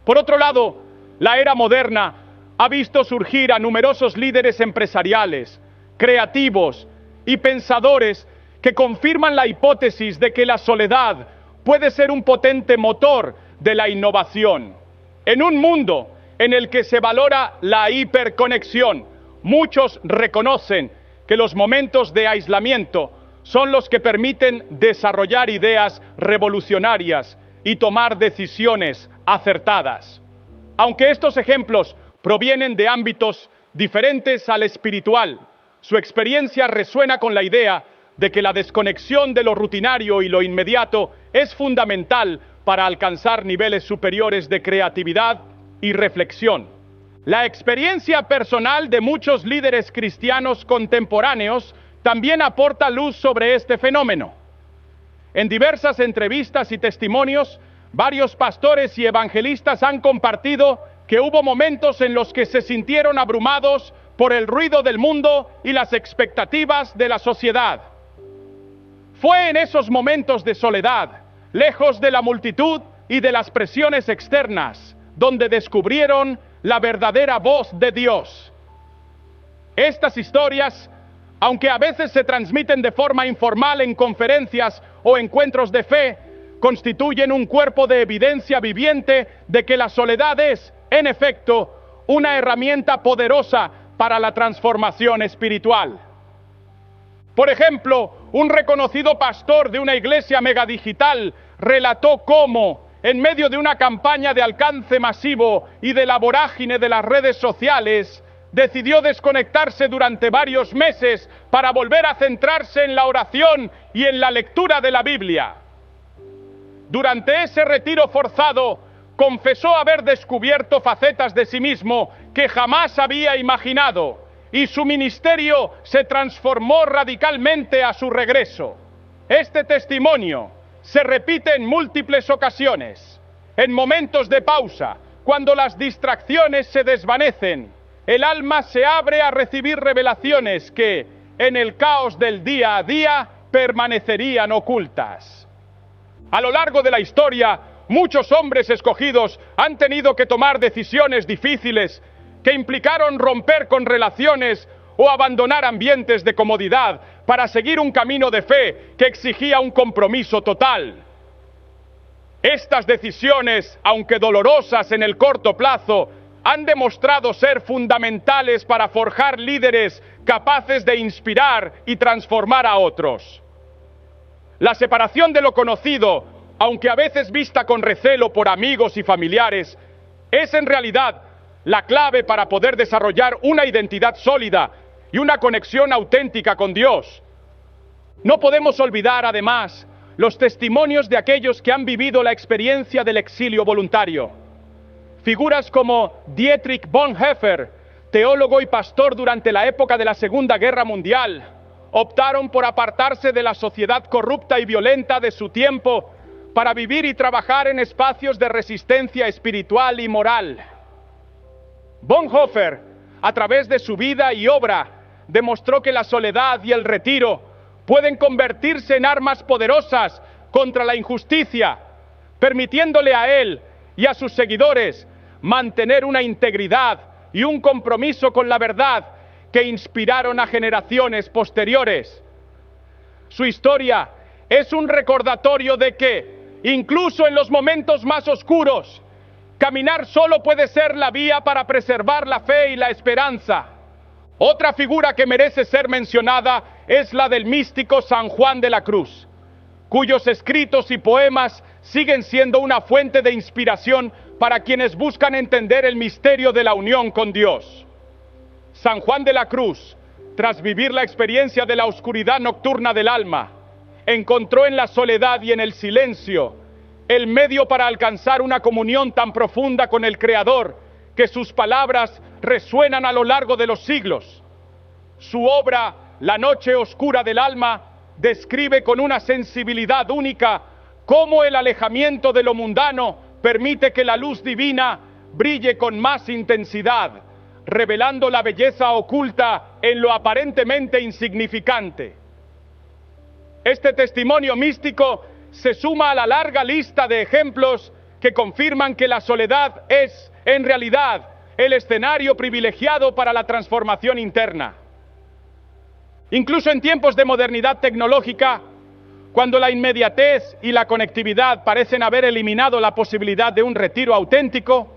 Por otro lado, la era moderna ha visto surgir a numerosos líderes empresariales, creativos y pensadores que confirman la hipótesis de que la soledad puede ser un potente motor de la innovación. En un mundo en el que se valora la hiperconexión, muchos reconocen que los momentos de aislamiento son los que permiten desarrollar ideas revolucionarias y tomar decisiones acertadas. Aunque estos ejemplos provienen de ámbitos diferentes al espiritual, su experiencia resuena con la idea de que la desconexión de lo rutinario y lo inmediato es fundamental para alcanzar niveles superiores de creatividad y reflexión. La experiencia personal de muchos líderes cristianos contemporáneos también aporta luz sobre este fenómeno. En diversas entrevistas y testimonios, varios pastores y evangelistas han compartido que hubo momentos en los que se sintieron abrumados por el ruido del mundo y las expectativas de la sociedad. Fue en esos momentos de soledad, lejos de la multitud y de las presiones externas, donde descubrieron la verdadera voz de Dios. Estas historias, aunque a veces se transmiten de forma informal en conferencias o encuentros de fe, constituyen un cuerpo de evidencia viviente de que la soledad es, en efecto, una herramienta poderosa para la transformación espiritual. Por ejemplo, un reconocido pastor de una iglesia megadigital relató cómo, en medio de una campaña de alcance masivo y de la vorágine de las redes sociales, decidió desconectarse durante varios meses para volver a centrarse en la oración y en la lectura de la Biblia. Durante ese retiro forzado, confesó haber descubierto facetas de sí mismo que jamás había imaginado, y su ministerio se transformó radicalmente a su regreso. Este testimonio se repite en múltiples ocasiones. En momentos de pausa, cuando las distracciones se desvanecen, el alma se abre a recibir revelaciones que, en el caos del día a día, permanecerían ocultas. A lo largo de la historia, muchos hombres escogidos han tenido que tomar decisiones difíciles que implicaron romper con relaciones o abandonar ambientes de comodidad para seguir un camino de fe que exigía un compromiso total. Estas decisiones, aunque dolorosas en el corto plazo, han demostrado ser fundamentales para forjar líderes capaces de inspirar y transformar a otros. La separación de lo conocido, aunque a veces vista con recelo por amigos y familiares, es en realidad la clave para poder desarrollar una identidad sólida y una conexión auténtica con Dios. No podemos olvidar, además, los testimonios de aquellos que han vivido la experiencia del exilio voluntario. Figuras como Dietrich Bonhoeffer, teólogo y pastor durante la época de la Segunda Guerra Mundial, optaron por apartarse de la sociedad corrupta y violenta de su tiempo para vivir y trabajar en espacios de resistencia espiritual y moral. Bonhoeffer, a través de su vida y obra, demostró que la soledad y el retiro pueden convertirse en armas poderosas contra la injusticia, permitiéndole a él y a sus seguidores mantener una integridad y un compromiso con la verdad que inspiraron a generaciones posteriores. Su historia es un recordatorio de que, incluso en los momentos más oscuros, caminar solo puede ser la vía para preservar la fe y la esperanza. Otra figura que merece ser mencionada es la del místico San Juan de la Cruz, cuyos escritos y poemas siguen siendo una fuente de inspiración para quienes buscan entender el misterio de la unión con Dios. San Juan de la Cruz, tras vivir la experiencia de la oscuridad nocturna del alma, encontró en la soledad y en el silencio el medio para alcanzar una comunión tan profunda con el Creador que sus palabras resuenan a lo largo de los siglos. Su obra, La noche oscura del alma, describe con una sensibilidad única cómo el alejamiento de lo mundano permite que la luz divina brille con más intensidad, revelando la belleza oculta en lo aparentemente insignificante. Este testimonio místico se suma a la larga lista de ejemplos que confirman que la soledad es, en realidad, el escenario privilegiado para la transformación interna. Incluso en tiempos de modernidad tecnológica, cuando la inmediatez y la conectividad parecen haber eliminado la posibilidad de un retiro auténtico,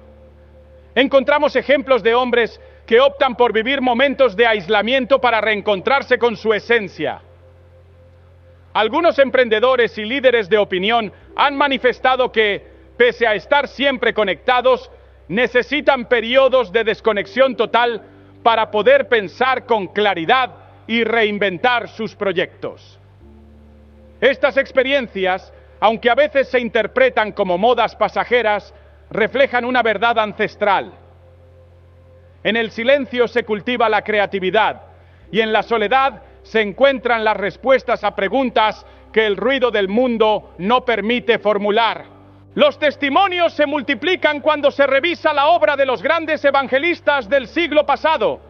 encontramos ejemplos de hombres que optan por vivir momentos de aislamiento para reencontrarse con su esencia. Algunos emprendedores y líderes de opinión han manifestado que, pese a estar siempre conectados, necesitan periodos de desconexión total para poder pensar con claridad y reinventar sus proyectos. Estas experiencias, aunque a veces se interpretan como modas pasajeras, reflejan una verdad ancestral. En el silencio se cultiva la creatividad y en la soledad se encuentran las respuestas a preguntas que el ruido del mundo no permite formular. Los testimonios se multiplican cuando se revisa la obra de los grandes evangelistas del siglo pasado,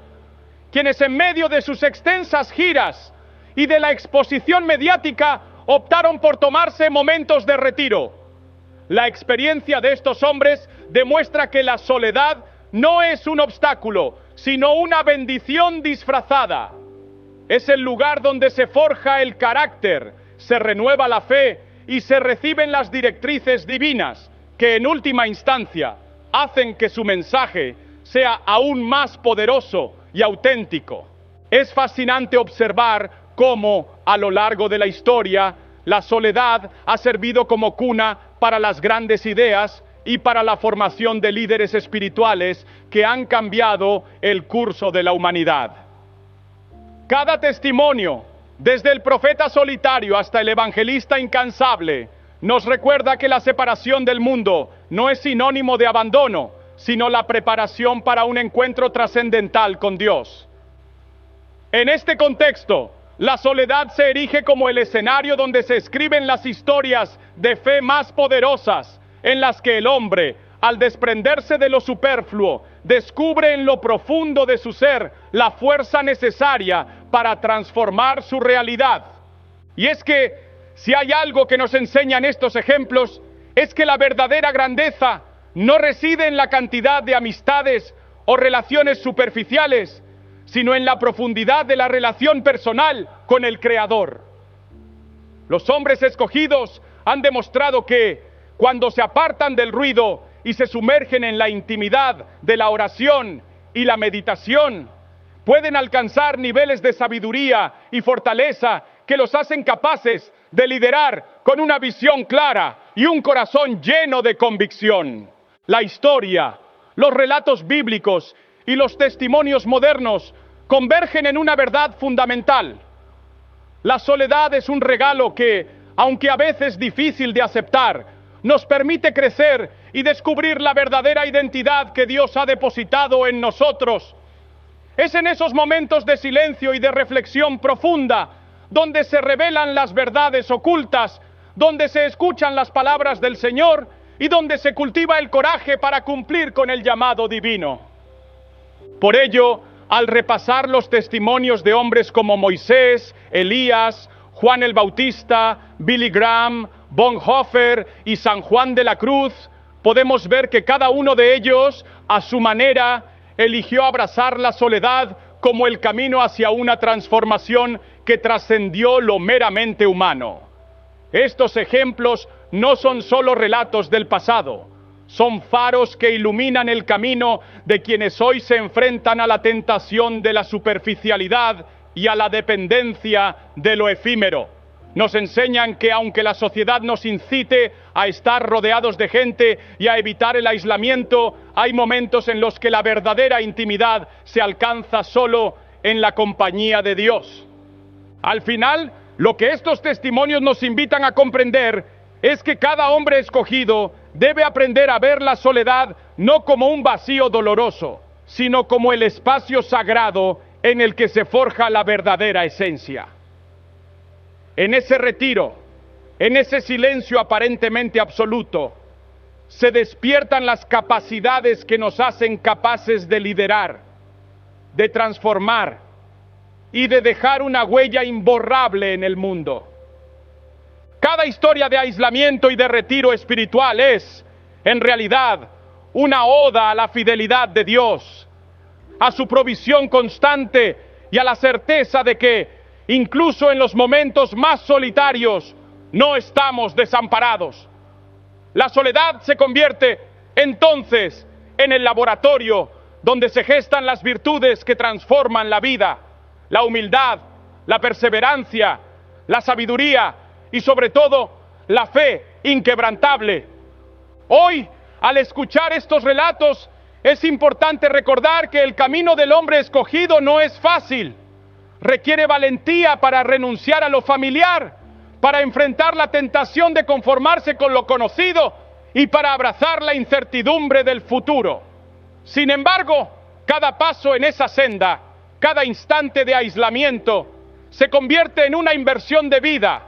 quienes en medio de sus extensas giras y de la exposición mediática optaron por tomarse momentos de retiro. La experiencia de estos hombres demuestra que la soledad no es un obstáculo, sino una bendición disfrazada. Es el lugar donde se forja el carácter, se renueva la fe y se reciben las directrices divinas, que en última instancia hacen que su mensaje sea aún más poderoso y auténtico. Es fascinante observar cómo, a lo largo de la historia, la soledad ha servido como cuna para las grandes ideas y para la formación de líderes espirituales que han cambiado el curso de la humanidad. Cada testimonio, desde el profeta solitario hasta el evangelista incansable, nos recuerda que la separación del mundo no es sinónimo de abandono, sino la preparación para un encuentro trascendental con Dios. En este contexto, la soledad se erige como el escenario donde se escriben las historias de fe más poderosas, en las que el hombre, al desprenderse de lo superfluo, descubre en lo profundo de su ser la fuerza necesaria para transformar su realidad. Y es que, si hay algo que nos enseñan estos ejemplos, es que la verdadera grandeza no reside en la cantidad de amistades o relaciones superficiales, sino en la profundidad de la relación personal con el Creador. Los hombres escogidos han demostrado que, cuando se apartan del ruido y se sumergen en la intimidad de la oración y la meditación, pueden alcanzar niveles de sabiduría y fortaleza que los hacen capaces de liderar con una visión clara y un corazón lleno de convicción. La historia, los relatos bíblicos y los testimonios modernos convergen en una verdad fundamental. La soledad es un regalo que, aunque a veces difícil de aceptar, nos permite crecer y descubrir la verdadera identidad que Dios ha depositado en nosotros. Es en esos momentos de silencio y de reflexión profunda donde se revelan las verdades ocultas, donde se escuchan las palabras del Señor y donde se cultiva el coraje para cumplir con el llamado divino. Por ello, al repasar los testimonios de hombres como Moisés, Elías, Juan el Bautista, Billy Graham, Bonhoeffer y San Juan de la Cruz, podemos ver que cada uno de ellos, a su manera, eligió abrazar la soledad como el camino hacia una transformación que trascendió lo meramente humano. Estos ejemplos no son solo relatos del pasado, son faros que iluminan el camino de quienes hoy se enfrentan a la tentación de la superficialidad y a la dependencia de lo efímero. Nos enseñan que aunque la sociedad nos incite a estar rodeados de gente y a evitar el aislamiento, hay momentos en los que la verdadera intimidad se alcanza solo en la compañía de Dios. Al final, lo que estos testimonios nos invitan a comprender es que cada hombre escogido debe aprender a ver la soledad no como un vacío doloroso, sino como el espacio sagrado en el que se forja la verdadera esencia. En ese retiro, en ese silencio aparentemente absoluto, se despiertan las capacidades que nos hacen capaces de liderar, de transformar y de dejar una huella imborrable en el mundo. Cada historia de aislamiento y de retiro espiritual es, en realidad, una oda a la fidelidad de Dios, a su provisión constante y a la certeza de que, incluso en los momentos más solitarios, no estamos desamparados. La soledad se convierte entonces en el laboratorio donde se gestan las virtudes que transforman la vida, la humildad, la perseverancia, la sabiduría y sobre todo la fe inquebrantable. Hoy, al escuchar estos relatos, es importante recordar que el camino del hombre escogido no es fácil. Requiere valentía para renunciar a lo familiar, para enfrentar la tentación de conformarse con lo conocido y para abrazar la incertidumbre del futuro. Sin embargo, cada paso en esa senda, cada instante de aislamiento, se convierte en una inversión de vida,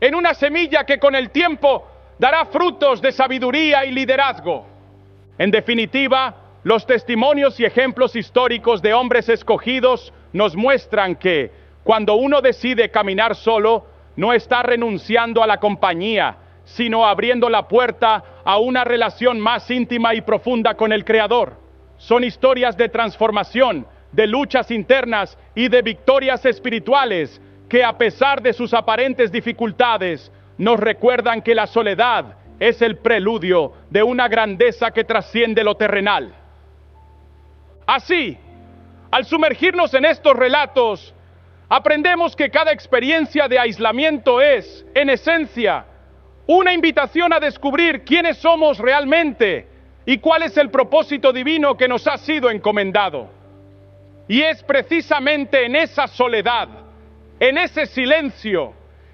en una semilla que con el tiempo dará frutos de sabiduría y liderazgo. En definitiva, los testimonios y ejemplos históricos de hombres escogidos nos muestran que, cuando uno decide caminar solo, no está renunciando a la compañía, sino abriendo la puerta a una relación más íntima y profunda con el Creador. Son historias de transformación, de luchas internas y de victorias espirituales que, a pesar de sus aparentes dificultades, nos recuerdan que la soledad es el preludio de una grandeza que trasciende lo terrenal. Así, al sumergirnos en estos relatos, aprendemos que cada experiencia de aislamiento es, en esencia, una invitación a descubrir quiénes somos realmente y cuál es el propósito divino que nos ha sido encomendado. Y es precisamente en esa soledad, en ese silencio,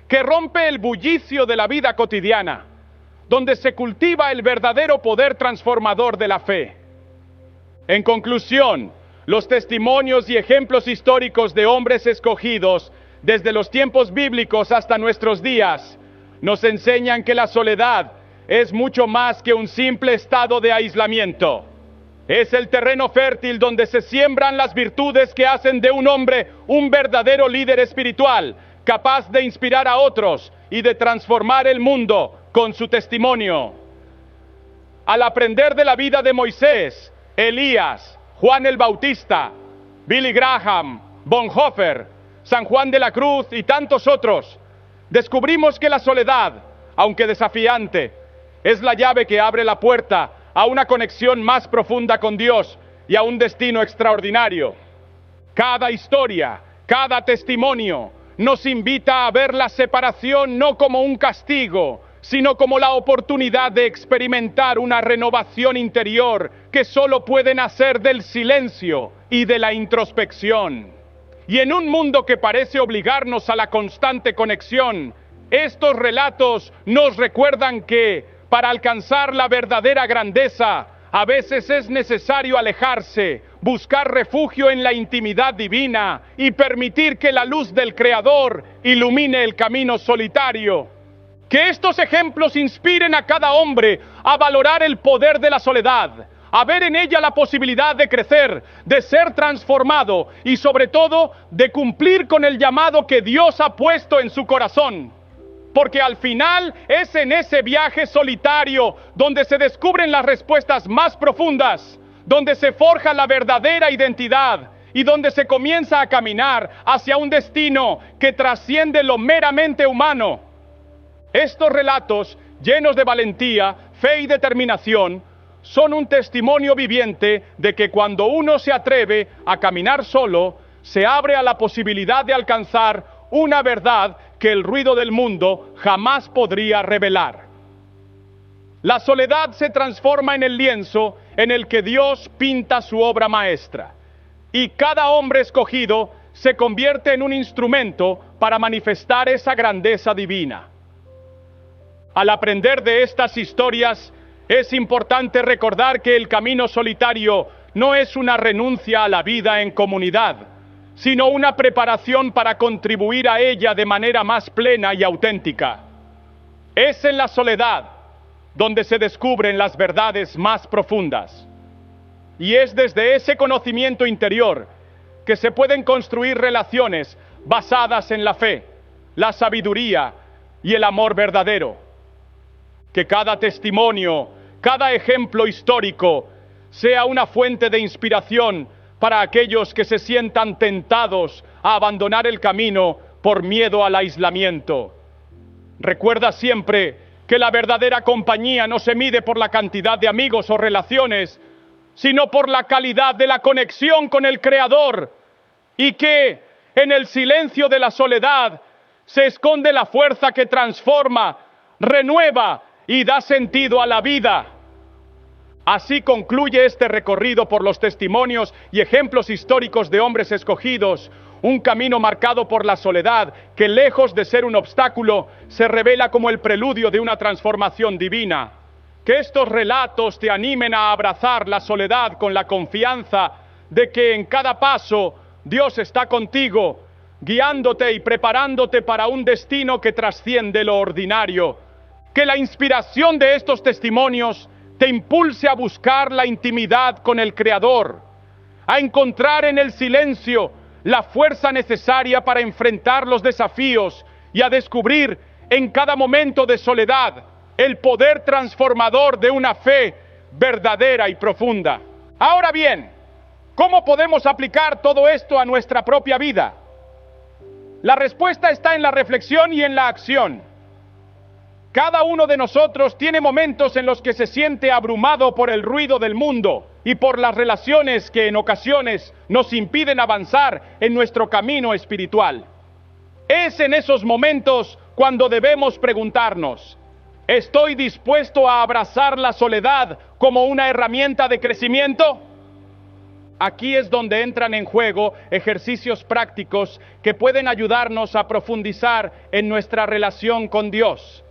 que rompe el bullicio de la vida cotidiana, donde se cultiva el verdadero poder transformador de la fe. En conclusión, los testimonios y ejemplos históricos de hombres escogidos, desde los tiempos bíblicos hasta nuestros días, nos enseñan que la soledad es mucho más que un simple estado de aislamiento. Es el terreno fértil donde se siembran las virtudes que hacen de un hombre un verdadero líder espiritual, capaz de inspirar a otros y de transformar el mundo con su testimonio. Al aprender de la vida de Moisés, Elías, Juan el Bautista, Billy Graham, Bonhoeffer, San Juan de la Cruz y tantos otros, descubrimos que la soledad, aunque desafiante, es la llave que abre la puerta a una conexión más profunda con Dios y a un destino extraordinario. Cada historia, cada testimonio, nos invita a ver la separación no como un castigo, sino como la oportunidad de experimentar una renovación interior que solo puede nacer del silencio y de la introspección. Y en un mundo que parece obligarnos a la constante conexión, estos relatos nos recuerdan que, para alcanzar la verdadera grandeza, a veces es necesario alejarse, buscar refugio en la intimidad divina y permitir que la luz del Creador ilumine el camino solitario. Que estos ejemplos inspiren a cada hombre a valorar el poder de la soledad, a ver en ella la posibilidad de crecer, de ser transformado y sobre todo de cumplir con el llamado que Dios ha puesto en su corazón. Porque al final es en ese viaje solitario donde se descubren las respuestas más profundas, donde se forja la verdadera identidad y donde se comienza a caminar hacia un destino que trasciende lo meramente humano. Estos relatos, llenos de valentía, fe y determinación, son un testimonio viviente de que cuando uno se atreve a caminar solo, se abre a la posibilidad de alcanzar una verdad que el ruido del mundo jamás podría revelar. La soledad se transforma en el lienzo en el que Dios pinta su obra maestra, y cada hombre escogido se convierte en un instrumento para manifestar esa grandeza divina. Al aprender de estas historias, es importante recordar que el camino solitario no es una renuncia a la vida en comunidad, sino una preparación para contribuir a ella de manera más plena y auténtica. Es en la soledad donde se descubren las verdades más profundas. Y es desde ese conocimiento interior que se pueden construir relaciones basadas en la fe, la sabiduría y el amor verdadero. Que cada testimonio, cada ejemplo histórico sea una fuente de inspiración para aquellos que se sientan tentados a abandonar el camino por miedo al aislamiento. Recuerda siempre que la verdadera compañía no se mide por la cantidad de amigos o relaciones, sino por la calidad de la conexión con el Creador, y que en el silencio de la soledad se esconde la fuerza que transforma, renueva y da sentido a la vida. Así concluye este recorrido por los testimonios y ejemplos históricos de hombres escogidos, un camino marcado por la soledad que, lejos de ser un obstáculo, se revela como el preludio de una transformación divina. Que estos relatos te animen a abrazar la soledad con la confianza de que en cada paso Dios está contigo, guiándote y preparándote para un destino que trasciende lo ordinario. Que la inspiración de estos testimonios te impulse a buscar la intimidad con el Creador, a encontrar en el silencio la fuerza necesaria para enfrentar los desafíos y a descubrir en cada momento de soledad el poder transformador de una fe verdadera y profunda. Ahora bien, ¿cómo podemos aplicar todo esto a nuestra propia vida? La respuesta está en la reflexión y en la acción. Cada uno de nosotros tiene momentos en los que se siente abrumado por el ruido del mundo y por las relaciones que en ocasiones nos impiden avanzar en nuestro camino espiritual. Es en esos momentos cuando debemos preguntarnos: ¿estoy dispuesto a abrazar la soledad como una herramienta de crecimiento? Aquí es donde entran en juego ejercicios prácticos que pueden ayudarnos a profundizar en nuestra relación con Dios.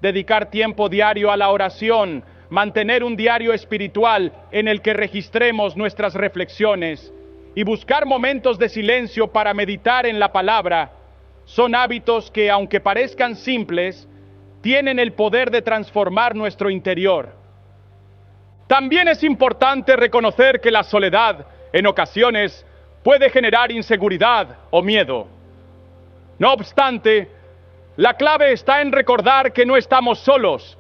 Dedicar tiempo diario a la oración, mantener un diario espiritual en el que registremos nuestras reflexiones y buscar momentos de silencio para meditar en la palabra, son hábitos que, aunque parezcan simples, tienen el poder de transformar nuestro interior. También es importante reconocer que la soledad, en ocasiones, puede generar inseguridad o miedo. No obstante, la clave está en recordar que no estamos solos.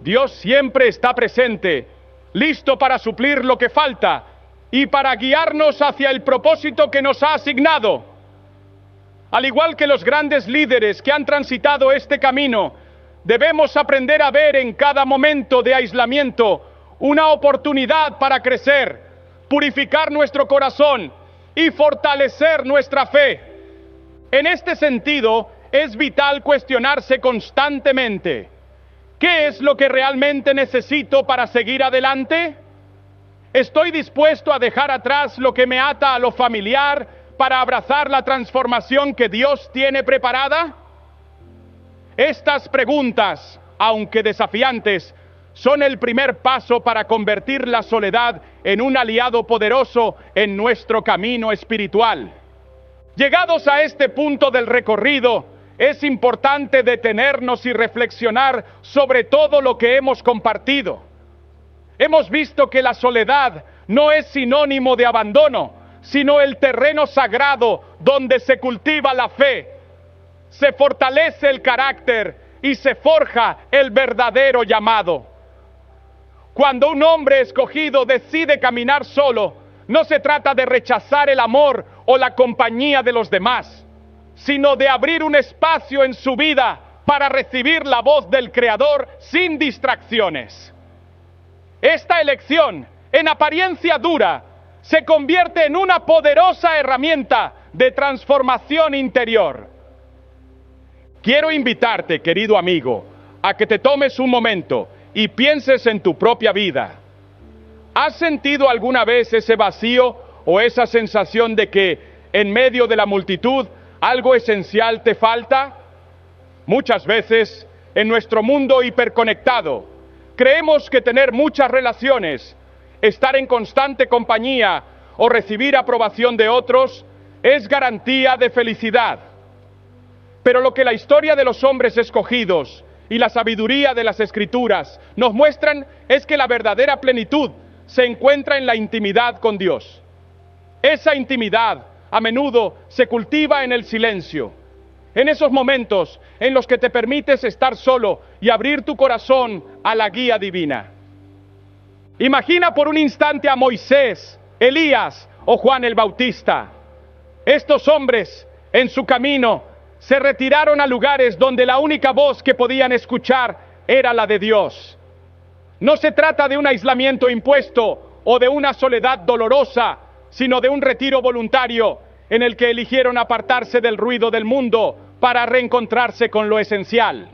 Dios siempre está presente, listo para suplir lo que falta y para guiarnos hacia el propósito que nos ha asignado. Al igual que los grandes líderes que han transitado este camino, debemos aprender a ver en cada momento de aislamiento una oportunidad para crecer, purificar nuestro corazón y fortalecer nuestra fe. En este sentido, es vital cuestionarse constantemente: ¿qué es lo que realmente necesito para seguir adelante? ¿Estoy dispuesto a dejar atrás lo que me ata a lo familiar para abrazar la transformación que Dios tiene preparada? Estas preguntas, aunque desafiantes, son el primer paso para convertir la soledad en un aliado poderoso en nuestro camino espiritual. Llegados a este punto del recorrido, es importante detenernos y reflexionar sobre todo lo que hemos compartido. Hemos visto que la soledad no es sinónimo de abandono, sino el terreno sagrado donde se cultiva la fe, se fortalece el carácter y se forja el verdadero llamado. Cuando un hombre escogido decide caminar solo, no se trata de rechazar el amor o la compañía de los demás, sino de abrir un espacio en su vida para recibir la voz del Creador sin distracciones. Esta elección, en apariencia dura, se convierte en una poderosa herramienta de transformación interior. Quiero invitarte, querido amigo, a que te tomes un momento y pienses en tu propia vida. ¿Has sentido alguna vez ese vacío o esa sensación de que en medio de la multitud algo esencial te falta? Muchas veces, en nuestro mundo hiperconectado, creemos que tener muchas relaciones, estar en constante compañía o recibir aprobación de otros es garantía de felicidad. Pero lo que la historia de los hombres escogidos y la sabiduría de las Escrituras nos muestran es que la verdadera plenitud se encuentra en la intimidad con Dios. Esa intimidad a menudo se cultiva en el silencio, en esos momentos en los que te permites estar solo y abrir tu corazón a la guía divina. Imagina por un instante a Moisés, Elías o Juan el Bautista. Estos hombres En su camino, se retiraron a lugares donde la única voz que podían escuchar era la de Dios. No se trata de un aislamiento impuesto o de una soledad dolorosa, sino de un retiro voluntario en el que eligieron apartarse del ruido del mundo para reencontrarse con lo esencial.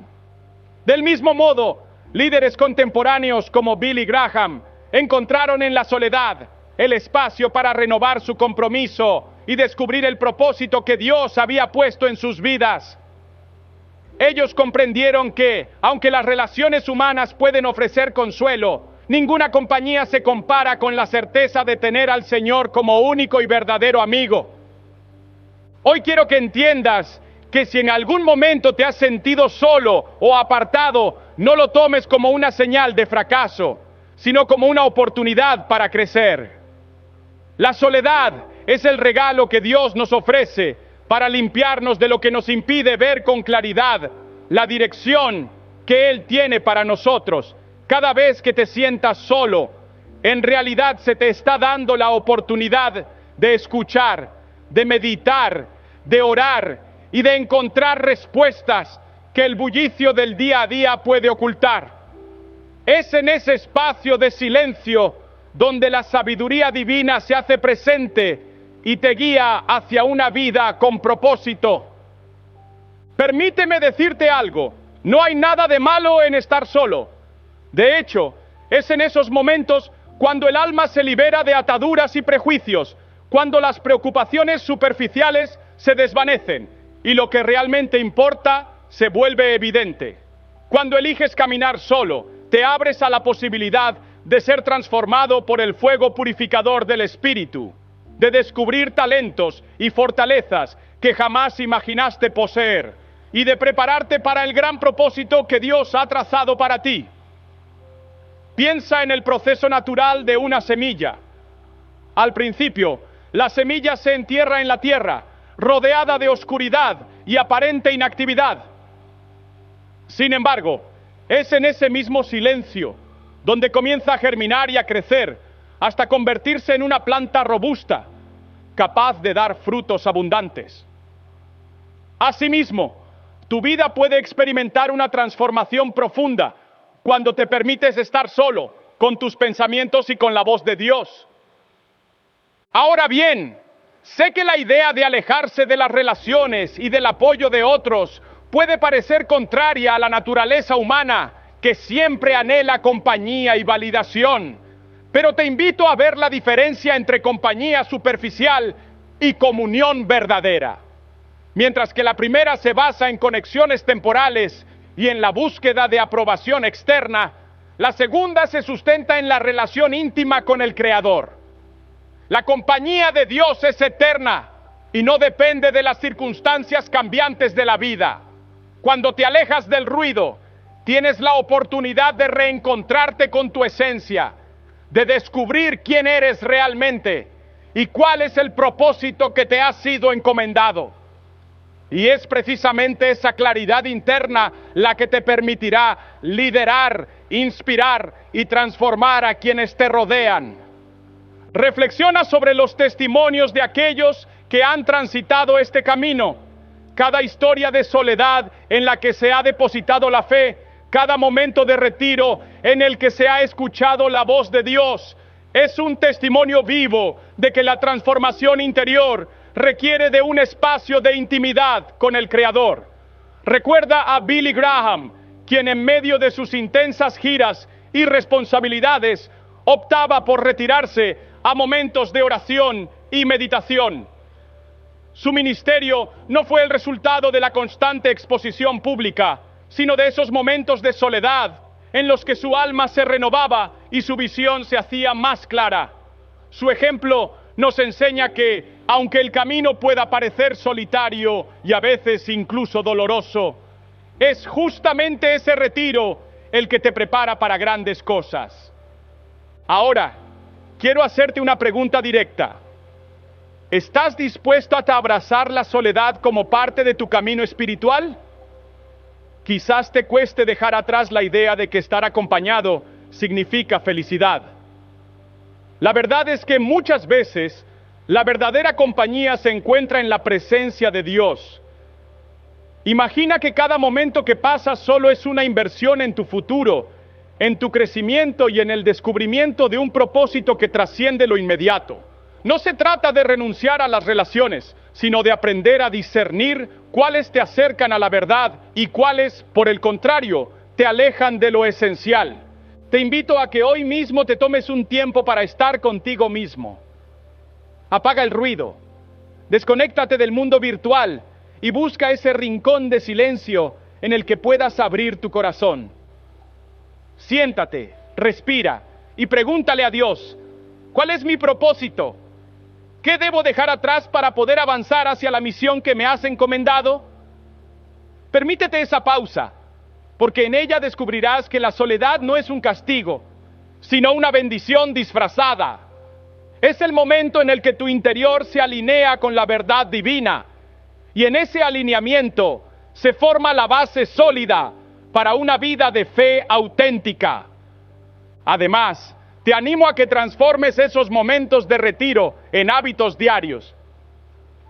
Del mismo modo, líderes contemporáneos como Billy Graham encontraron en la soledad el espacio para renovar su compromiso y descubrir el propósito que Dios había puesto en sus vidas. Ellos comprendieron que, aunque las relaciones humanas pueden ofrecer consuelo, ninguna compañía se compara con la certeza de tener al Señor como único y verdadero amigo. Hoy quiero que entiendas que si en algún momento te has sentido solo o apartado, no lo tomes como una señal de fracaso, sino como una oportunidad para crecer. La soledad es el regalo que Dios nos ofrece para limpiarnos de lo que nos impide ver con claridad la dirección que Él tiene para nosotros. Cada vez que te sientas solo, en realidad se te está dando la oportunidad de escuchar, de meditar, de orar y de encontrar respuestas que el bullicio del día a día puede ocultar. Es en ese espacio de silencio donde la sabiduría divina se hace presente y te guía hacia una vida con propósito. Permíteme decirte algo, no hay nada de malo en estar solo. De hecho, es en esos momentos cuando el alma se libera de ataduras y prejuicios, cuando las preocupaciones superficiales se desvanecen y lo que realmente importa se vuelve evidente. Cuando eliges caminar solo, te abres a la posibilidad de ser transformado por el fuego purificador del Espíritu, de descubrir talentos y fortalezas que jamás imaginaste poseer y de prepararte para el gran propósito que Dios ha trazado para ti. Piensa en el proceso natural de una semilla. Al principio, la semilla se entierra en la tierra, rodeada de oscuridad y aparente inactividad. Sin embargo, es en ese mismo silencio donde comienza a germinar y a crecer hasta convertirse en una planta robusta, capaz de dar frutos abundantes. Asimismo, tu vida puede experimentar una transformación profunda cuando te permites estar solo, con tus pensamientos y con la voz de Dios. Ahora bien, sé que la idea de alejarse de las relaciones y del apoyo de otros puede parecer contraria a la naturaleza humana, que siempre anhela compañía y validación. Pero te invito a ver la diferencia entre compañía superficial y comunión verdadera. Mientras que la primera se basa en conexiones temporales y en la búsqueda de aprobación externa, la segunda se sustenta en la relación íntima con el Creador. La compañía de Dios es eterna y no depende de las circunstancias cambiantes de la vida. Cuando te alejas del ruido, tienes la oportunidad de reencontrarte con tu esencia, de descubrir quién eres realmente y cuál es el propósito que te ha sido encomendado. Y es precisamente esa claridad interna la que te permitirá liderar, inspirar y transformar a quienes te rodean. Reflexiona sobre los testimonios de aquellos que han transitado este camino. Cada historia de soledad en la que se ha depositado la fe, cada momento de retiro en el que se ha escuchado la voz de Dios, es un testimonio vivo de que la transformación interior requiere de un espacio de intimidad con el Creador. Recuerda a Billy Graham, quien en medio de sus intensas giras y responsabilidades optaba por retirarse a momentos de oración y meditación. Su ministerio no fue el resultado de la constante exposición pública, sino de esos momentos de soledad en los que su alma se renovaba y su visión se hacía más clara. Su ejemplo nos enseña que, aunque el camino pueda parecer solitario y a veces incluso doloroso, es justamente ese retiro el que te prepara para grandes cosas. Ahora, quiero hacerte una pregunta directa. ¿Estás dispuesto a abrazar la soledad como parte de tu camino espiritual? Quizás te cueste dejar atrás la idea de que estar acompañado significa felicidad. La verdad es que muchas veces La verdadera compañía se encuentra en la presencia de Dios. Imagina que cada momento que pasa solo es una inversión en tu futuro, en tu crecimiento y en el descubrimiento de un propósito que trasciende lo inmediato. No se trata de renunciar a las relaciones, sino de aprender a discernir cuáles te acercan a la verdad y cuáles, por el contrario, te alejan de lo esencial. Te invito a que hoy mismo te tomes un tiempo para estar contigo mismo. Apaga el ruido, desconéctate del mundo virtual y busca ese rincón de silencio en el que puedas abrir tu corazón. Siéntate, respira y pregúntale a Dios, ¿cuál es mi propósito? ¿Qué debo dejar atrás para poder avanzar hacia la misión que me has encomendado? Permítete esa pausa, porque en ella descubrirás que la soledad no es un castigo, sino una bendición disfrazada. Es el momento en el que tu interior se alinea con la verdad divina, y en ese alineamiento se forma la base sólida para una vida de fe auténtica. Además, te animo a que transformes esos momentos de retiro en hábitos diarios.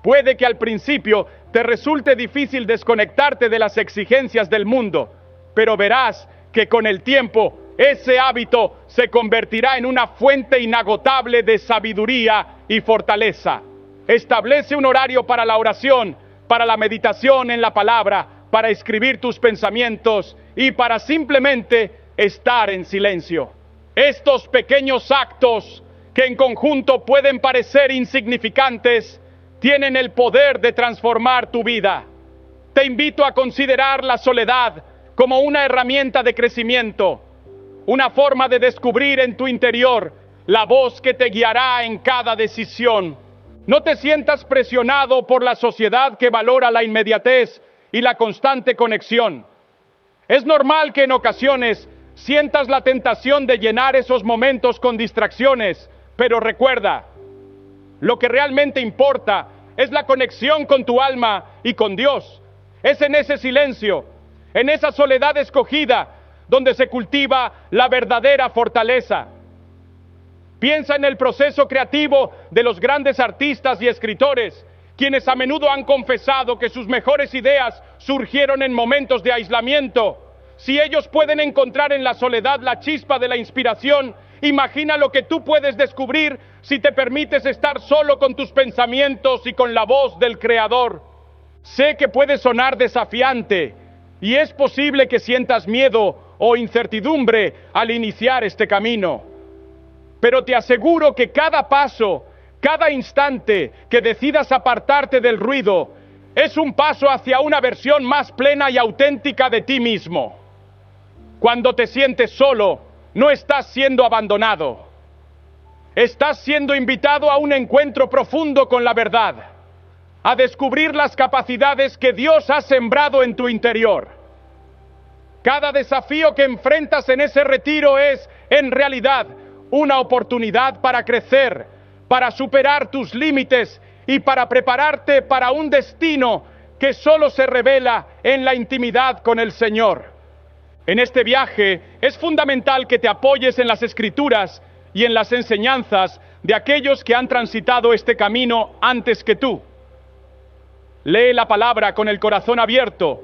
Puede que al principio te resulte difícil desconectarte de las exigencias del mundo, pero verás que con el tiempo ese hábito se convertirá en una fuente inagotable de sabiduría y fortaleza. Establece un horario para la oración, para la meditación en la palabra, para escribir tus pensamientos y para simplemente estar en silencio. Estos pequeños actos, que en conjunto pueden parecer insignificantes, tienen el poder de transformar tu vida. Te invito a considerar la soledad como una herramienta de crecimiento, una forma de descubrir en tu interior la voz que te guiará en cada decisión. No te sientas presionado por la sociedad que valora la inmediatez y la constante conexión. Es normal que en ocasiones sientas la tentación de llenar esos momentos con distracciones, pero recuerda, lo que realmente importa es la conexión con tu alma y con Dios. Es en ese silencio, en esa soledad escogida, donde se cultiva la verdadera fortaleza. Piensa en el proceso creativo de los grandes artistas y escritores, quienes a menudo han confesado que sus mejores ideas surgieron en momentos de aislamiento. Si ellos pueden encontrar en la soledad la chispa de la inspiración, imagina lo que tú puedes descubrir si te permites estar solo con tus pensamientos y con la voz del Creador. Sé que puede sonar desafiante y es posible que sientas miedo o incertidumbre al iniciar este camino. Pero te aseguro que cada paso, cada instante que decidas apartarte del ruido, es un paso hacia una versión más plena y auténtica de ti mismo. Cuando te sientes solo, no estás siendo abandonado. Estás siendo invitado a un encuentro profundo con la verdad, a descubrir las capacidades que Dios ha sembrado en tu interior. Cada desafío que enfrentas en ese retiro es, en realidad, una oportunidad para crecer, para superar tus límites y para prepararte para un destino que solo se revela en la intimidad con el Señor. En este viaje es fundamental que te apoyes en las Escrituras y en las enseñanzas de aquellos que han transitado este camino antes que tú. Lee la palabra con el corazón abierto,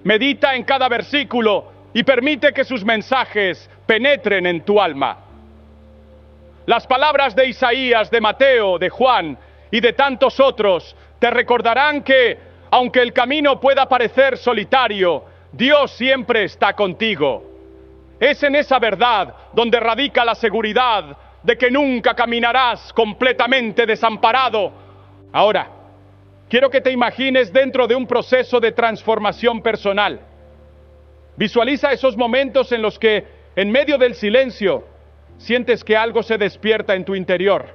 medita en cada versículo y permite que sus mensajes penetren en tu alma. Las palabras de Isaías, de Mateo, de Juan y de tantos otros te recordarán que, aunque el camino pueda parecer solitario, Dios siempre está contigo. Es en esa verdad donde radica la seguridad de que nunca caminarás completamente desamparado. Ahora, quiero que te imagines dentro de un proceso de transformación personal. Visualiza esos momentos en los que, en medio del silencio, sientes que algo se despierta en tu interior.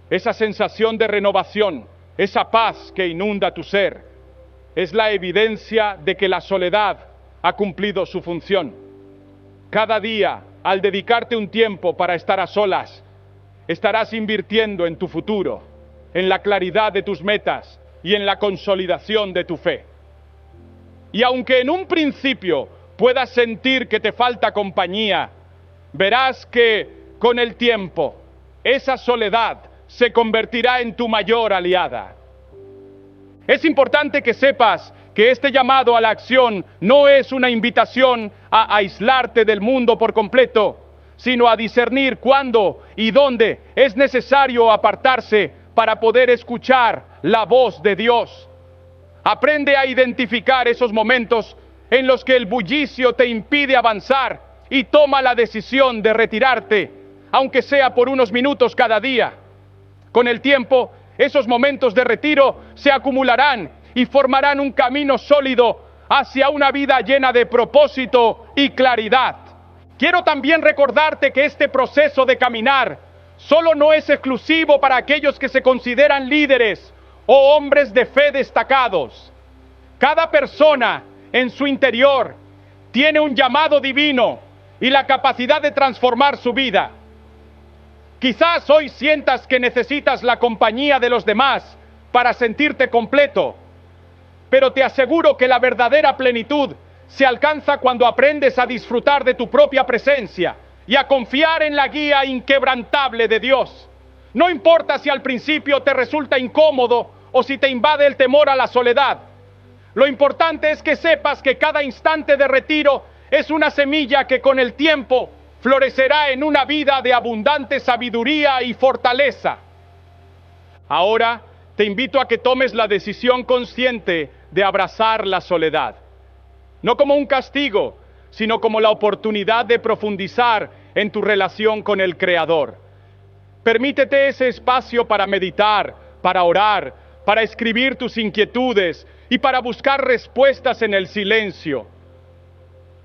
Esa sensación de renovación, esa paz que inunda tu ser, es la evidencia de que la soledad ha cumplido su función. Cada día, al dedicarte un tiempo para estar a solas, estarás invirtiendo en tu futuro, en la claridad de tus metas y en la consolidación de tu fe. Y aunque en un principio puedas sentir que te falta compañía, verás que con el tiempo esa soledad se convertirá en tu mayor aliada. Es importante que sepas que este llamado a la acción no es una invitación a aislarte del mundo por completo, sino a discernir cuándo y dónde es necesario apartarse para poder escuchar la voz de Dios. Aprende a identificar esos momentos en los que el bullicio te impide avanzar y toma la decisión de retirarte, aunque sea por unos minutos cada día. Con el tiempo, esos momentos de retiro se acumularán y formarán un camino sólido hacia una vida llena de propósito y claridad. Quiero también recordarte que este proceso de caminar solo no es exclusivo para aquellos que se consideran líderes o hombres de fe destacados. Cada persona en su interior tiene un llamado divino y la capacidad de transformar su vida. Quizás hoy sientas que necesitas la compañía de los demás para sentirte completo, pero te aseguro que la verdadera plenitud se alcanza cuando aprendes a disfrutar de tu propia presencia y a confiar en la guía inquebrantable de Dios. No importa si al principio te resulta incómodo o si te invade el temor a la soledad. Lo importante es que sepas que cada instante de retiro es una semilla que con el tiempo florecerá en una vida de abundante sabiduría y fortaleza. Ahora te invito a que tomes la decisión consciente de abrazar la soledad, no como un castigo, sino como la oportunidad de profundizar en tu relación con el Creador. Permítete ese espacio para meditar, para orar, para escribir tus inquietudes y para buscar respuestas en el silencio.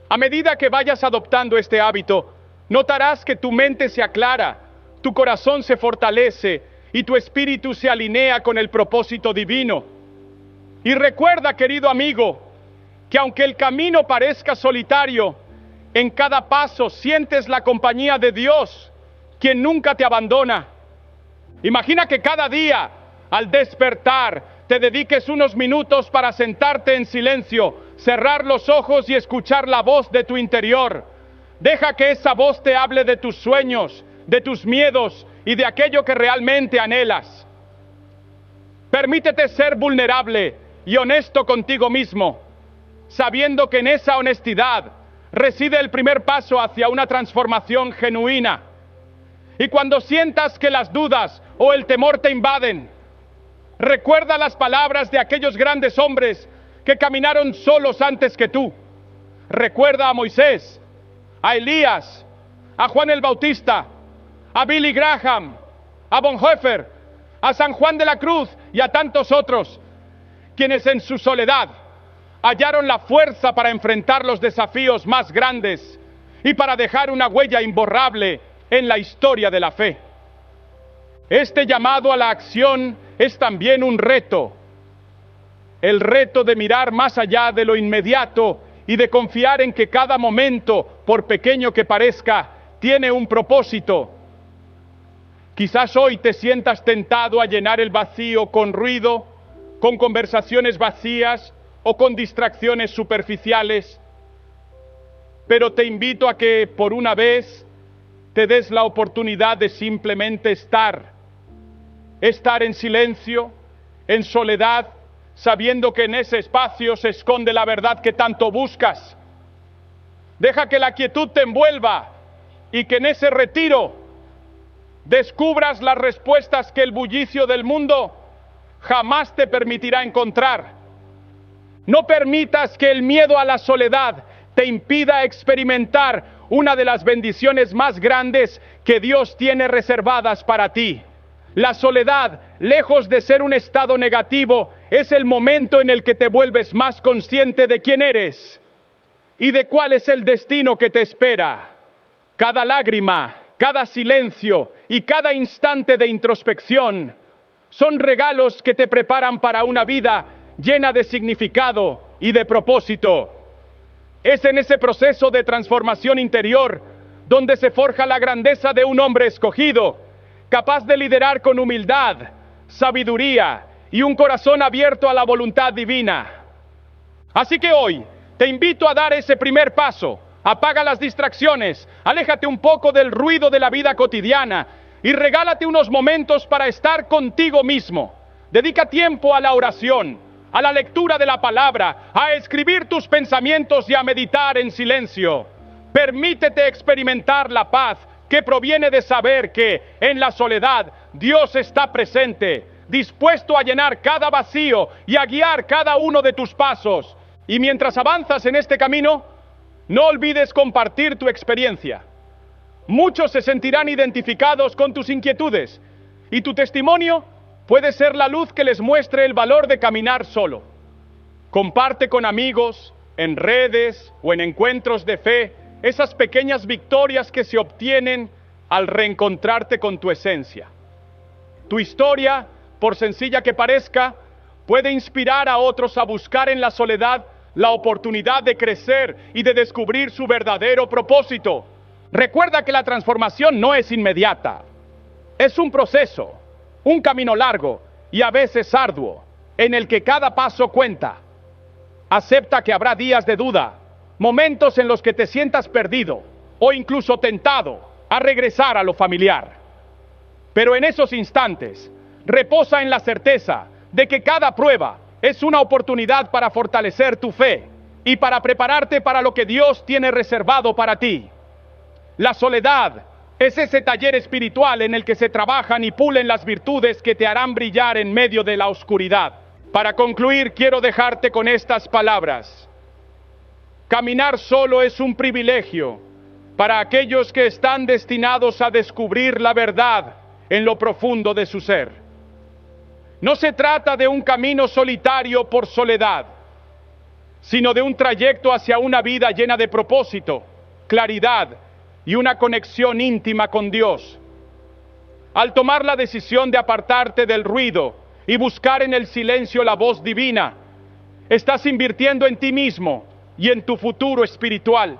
A medida que vayas adoptando este hábito, notarás que tu mente se aclara, tu corazón se fortalece y tu espíritu se alinea con el propósito divino. Y recuerda, querido amigo, que aunque el camino parezca solitario, en cada paso sientes la compañía de Dios, quien nunca te abandona. Imagina que cada día, al despertar, te dediques unos minutos para sentarte en silencio, cerrar los ojos y escuchar la voz de tu interior. Deja que esa voz te hable de tus sueños, de tus miedos y de aquello que realmente anhelas. Permítete ser vulnerable y honesto contigo mismo, sabiendo que en esa honestidad reside el primer paso hacia una transformación genuina. Y cuando sientas que las dudas o el temor te invaden, recuerda las palabras de aquellos grandes hombres que caminaron solos antes que tú. Recuerda a Moisés, a Elías, a Juan el Bautista, a Billy Graham, a Bonhoeffer, a San Juan de la Cruz y a tantos otros, quienes en su soledad hallaron la fuerza para enfrentar los desafíos más grandes y para dejar una huella imborrable en la historia de la fe. Este llamado a la acción es también un reto, el reto de mirar más allá de lo inmediato y de confiar en que cada momento, por pequeño que parezca, tiene un propósito. Quizás hoy te sientas tentado a llenar el vacío con ruido, con conversaciones vacías o con distracciones superficiales, pero te invito a que por una vez te des la oportunidad de simplemente estar en silencio, en soledad, sabiendo que en ese espacio se esconde la verdad que tanto buscas. Deja que la quietud te envuelva y que en ese retiro descubras las respuestas que el bullicio del mundo jamás te permitirá encontrar. No permitas que el miedo a la soledad te impida experimentar una de las bendiciones más grandes que Dios tiene reservadas para ti. La soledad, lejos de ser un estado negativo, es el momento en el que te vuelves más consciente de quién eres y de cuál es el destino que te espera. Cada lágrima, cada silencio y cada instante de introspección son regalos que te preparan para una vida llena de significado y de propósito. Es en ese proceso de transformación interior donde se forja la grandeza de un hombre escogido, capaz de liderar con humildad, sabiduría y un corazón abierto a la voluntad divina. Así que hoy te invito a dar ese primer paso. Apaga las distracciones, aléjate un poco del ruido de la vida cotidiana, y regálate unos momentos para estar contigo mismo. Dedica tiempo a la oración, a la lectura de la palabra, a escribir tus pensamientos y a meditar en silencio. Permítete experimentar la paz que proviene de saber que en la soledad Dios está presente, dispuesto a llenar cada vacío y a guiar cada uno de tus pasos. Y mientras avanzas en este camino, no olvides compartir tu experiencia. Muchos se sentirán identificados con tus inquietudes y tu testimonio puede ser la luz que les muestre el valor de caminar solo. Comparte con amigos, en redes o en encuentros de fe, esas pequeñas victorias que se obtienen al reencontrarte con tu esencia. Tu historia, por sencilla que parezca, puede inspirar a otros a buscar en la soledad la oportunidad de crecer y de descubrir su verdadero propósito. Recuerda que la transformación no es inmediata. Es un proceso, un camino largo y a veces arduo, en el que cada paso cuenta. Acepta que habrá días de duda, momentos en los que te sientas perdido o incluso tentado a regresar a lo familiar. Pero en esos instantes, reposa en la certeza de que cada prueba es una oportunidad para fortalecer tu fe y para prepararte para lo que Dios tiene reservado para ti. La soledad es ese taller espiritual en el que se trabajan y pulen las virtudes que te harán brillar en medio de la oscuridad. Para concluir, quiero dejarte con estas palabras. Caminar solo es un privilegio para aquellos que están destinados a descubrir la verdad en lo profundo de su ser. No se trata de un camino solitario por soledad, sino de un trayecto hacia una vida llena de propósito, claridad y una conexión íntima con Dios. Al tomar la decisión de apartarte del ruido y buscar en el silencio la voz divina, estás invirtiendo en ti mismo y en tu futuro espiritual.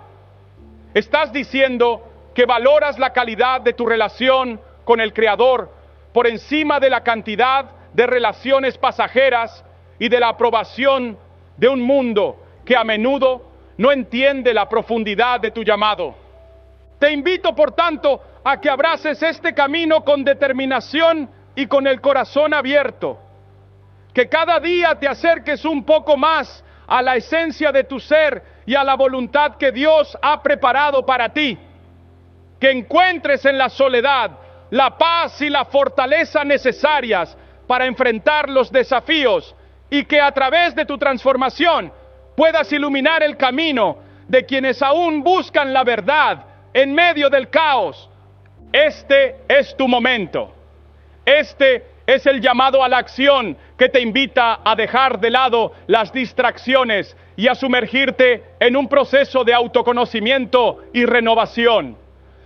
Estás diciendo que valoras la calidad de tu relación con el Creador por encima de la cantidad de relaciones pasajeras y de la aprobación de un mundo que a menudo no entiende la profundidad de tu llamado. Te invito, por tanto, a que abraces este camino con determinación y con el corazón abierto. Que cada día te acerques un poco más a la esencia de tu ser y a la voluntad que Dios ha preparado para ti. Que encuentres en la soledad la paz y la fortaleza necesarias para enfrentar los desafíos y que a través de tu transformación puedas iluminar el camino de quienes aún buscan la verdad en medio del caos. Este es tu momento. Este es el llamado a la acción que te invita a dejar de lado las distracciones y a sumergirte en un proceso de autoconocimiento y renovación.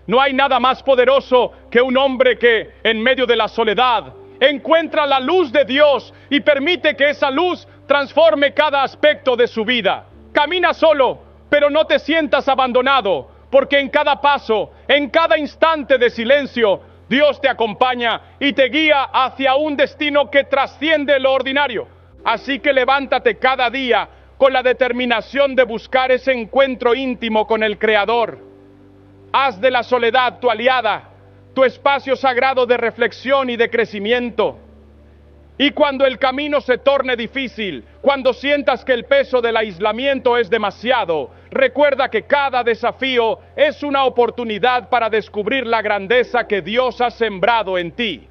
No hay nada más poderoso que un hombre que, en medio de la soledad, encuentra la luz de Dios y permite que esa luz transforme cada aspecto de su vida. Camina solo, pero no te sientas abandonado, porque en cada paso, en cada instante de silencio, Dios te acompaña y te guía hacia un destino que trasciende lo ordinario. Así que levántate cada día con la determinación de buscar ese encuentro íntimo con el Creador. Haz de la soledad tu aliada, tu espacio sagrado de reflexión y de crecimiento. Y cuando el camino se torne difícil, cuando sientas que el peso del aislamiento es demasiado, recuerda que cada desafío es una oportunidad para descubrir la grandeza que Dios ha sembrado en ti.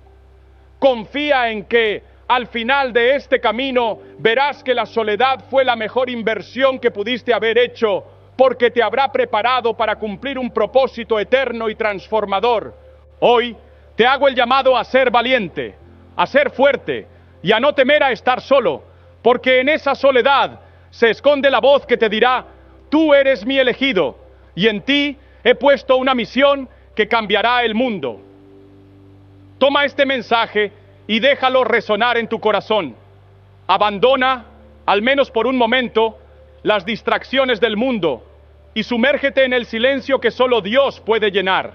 Confía en que, al final de este camino, verás que la soledad fue la mejor inversión que pudiste haber hecho, porque te habrá preparado para cumplir un propósito eterno y transformador. Hoy te hago el llamado a ser valiente, a ser fuerte y a no temer a estar solo, porque en esa soledad se esconde la voz que te dirá: tú eres mi elegido y en ti he puesto una misión que cambiará el mundo. Toma este mensaje y déjalo resonar en tu corazón. Abandona, al menos por un momento, las distracciones del mundo y sumérgete en el silencio que solo Dios puede llenar.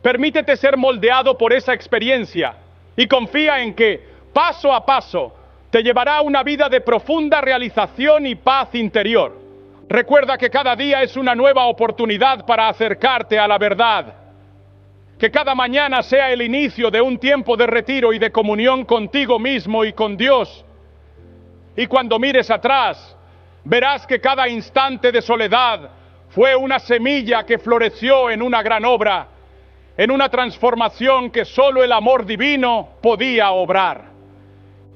Permítete ser moldeado por esa experiencia y confía en que, paso a paso, te llevará a una vida de profunda realización y paz interior. Recuerda que cada día es una nueva oportunidad para acercarte a la verdad. Que cada mañana sea el inicio de un tiempo de retiro y de comunión contigo mismo y con Dios. Y cuando mires atrás, verás que cada instante de soledad fue una semilla que floreció en una gran obra, en una transformación que solo el amor divino podía obrar.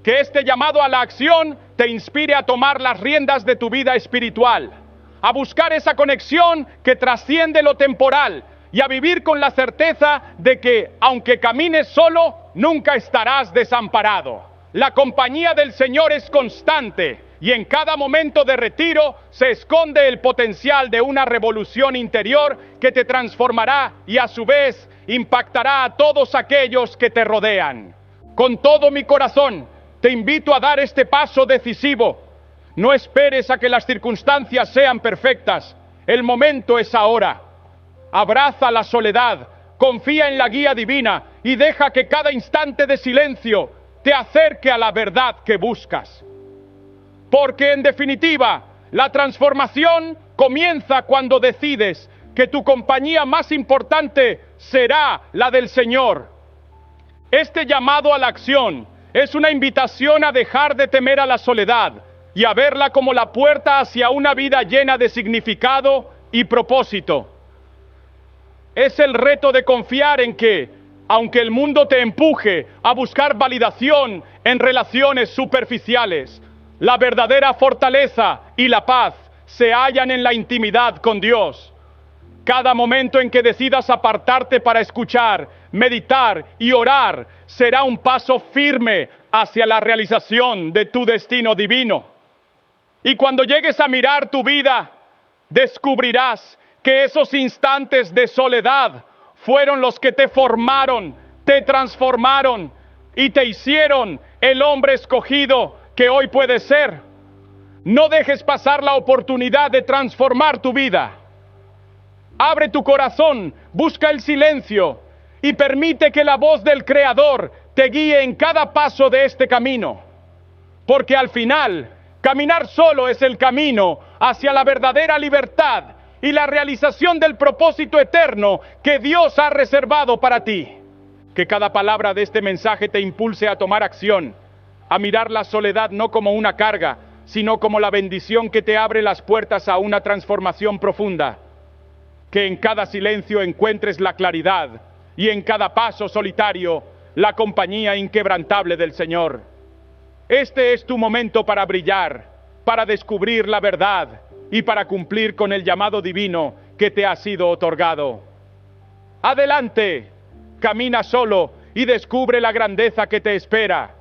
Que este llamado a la acción te inspire a tomar las riendas de tu vida espiritual, a buscar esa conexión que trasciende lo temporal y a vivir con la certeza de que, aunque camines solo, nunca estarás desamparado. La compañía del Señor es constante y en cada momento de retiro se esconde el potencial de una revolución interior que te transformará y a su vez impactará a todos aquellos que te rodean. Con todo mi corazón, te invito a dar este paso decisivo. No esperes a que las circunstancias sean perfectas. El momento es ahora. Abraza la soledad, confía en la guía divina y deja que cada instante de silencio te acerque a la verdad que buscas. Porque en definitiva, la transformación comienza cuando decides que tu compañía más importante será la del Señor. Este llamado a la acción es una invitación a dejar de temer a la soledad y a verla como la puerta hacia una vida llena de significado y propósito. Es el reto de confiar en que, aunque el mundo te empuje a buscar validación en relaciones superficiales, la verdadera fortaleza y la paz se hallan en la intimidad con Dios. Cada momento en que decidas apartarte para escuchar, meditar y orar será un paso firme hacia la realización de tu destino divino. Y cuando llegues a mirar tu vida, descubrirás que esos instantes de soledad fueron los que te formaron, te transformaron y te hicieron el hombre escogido que hoy puedes ser. No dejes pasar la oportunidad de transformar tu vida. Abre tu corazón, busca el silencio y permite que la voz del Creador te guíe en cada paso de este camino. Porque al final, caminar solo es el camino hacia la verdadera libertad y la realización del propósito eterno que Dios ha reservado para ti. Que cada palabra de este mensaje te impulse a tomar acción, a mirar la soledad no como una carga, sino como la bendición que te abre las puertas a una transformación profunda. Que en cada silencio encuentres la claridad y en cada paso solitario la compañía inquebrantable del Señor. Este es tu momento para brillar, para descubrir la verdad y para cumplir con el llamado divino que te ha sido otorgado. Adelante, camina solo y descubre la grandeza que te espera.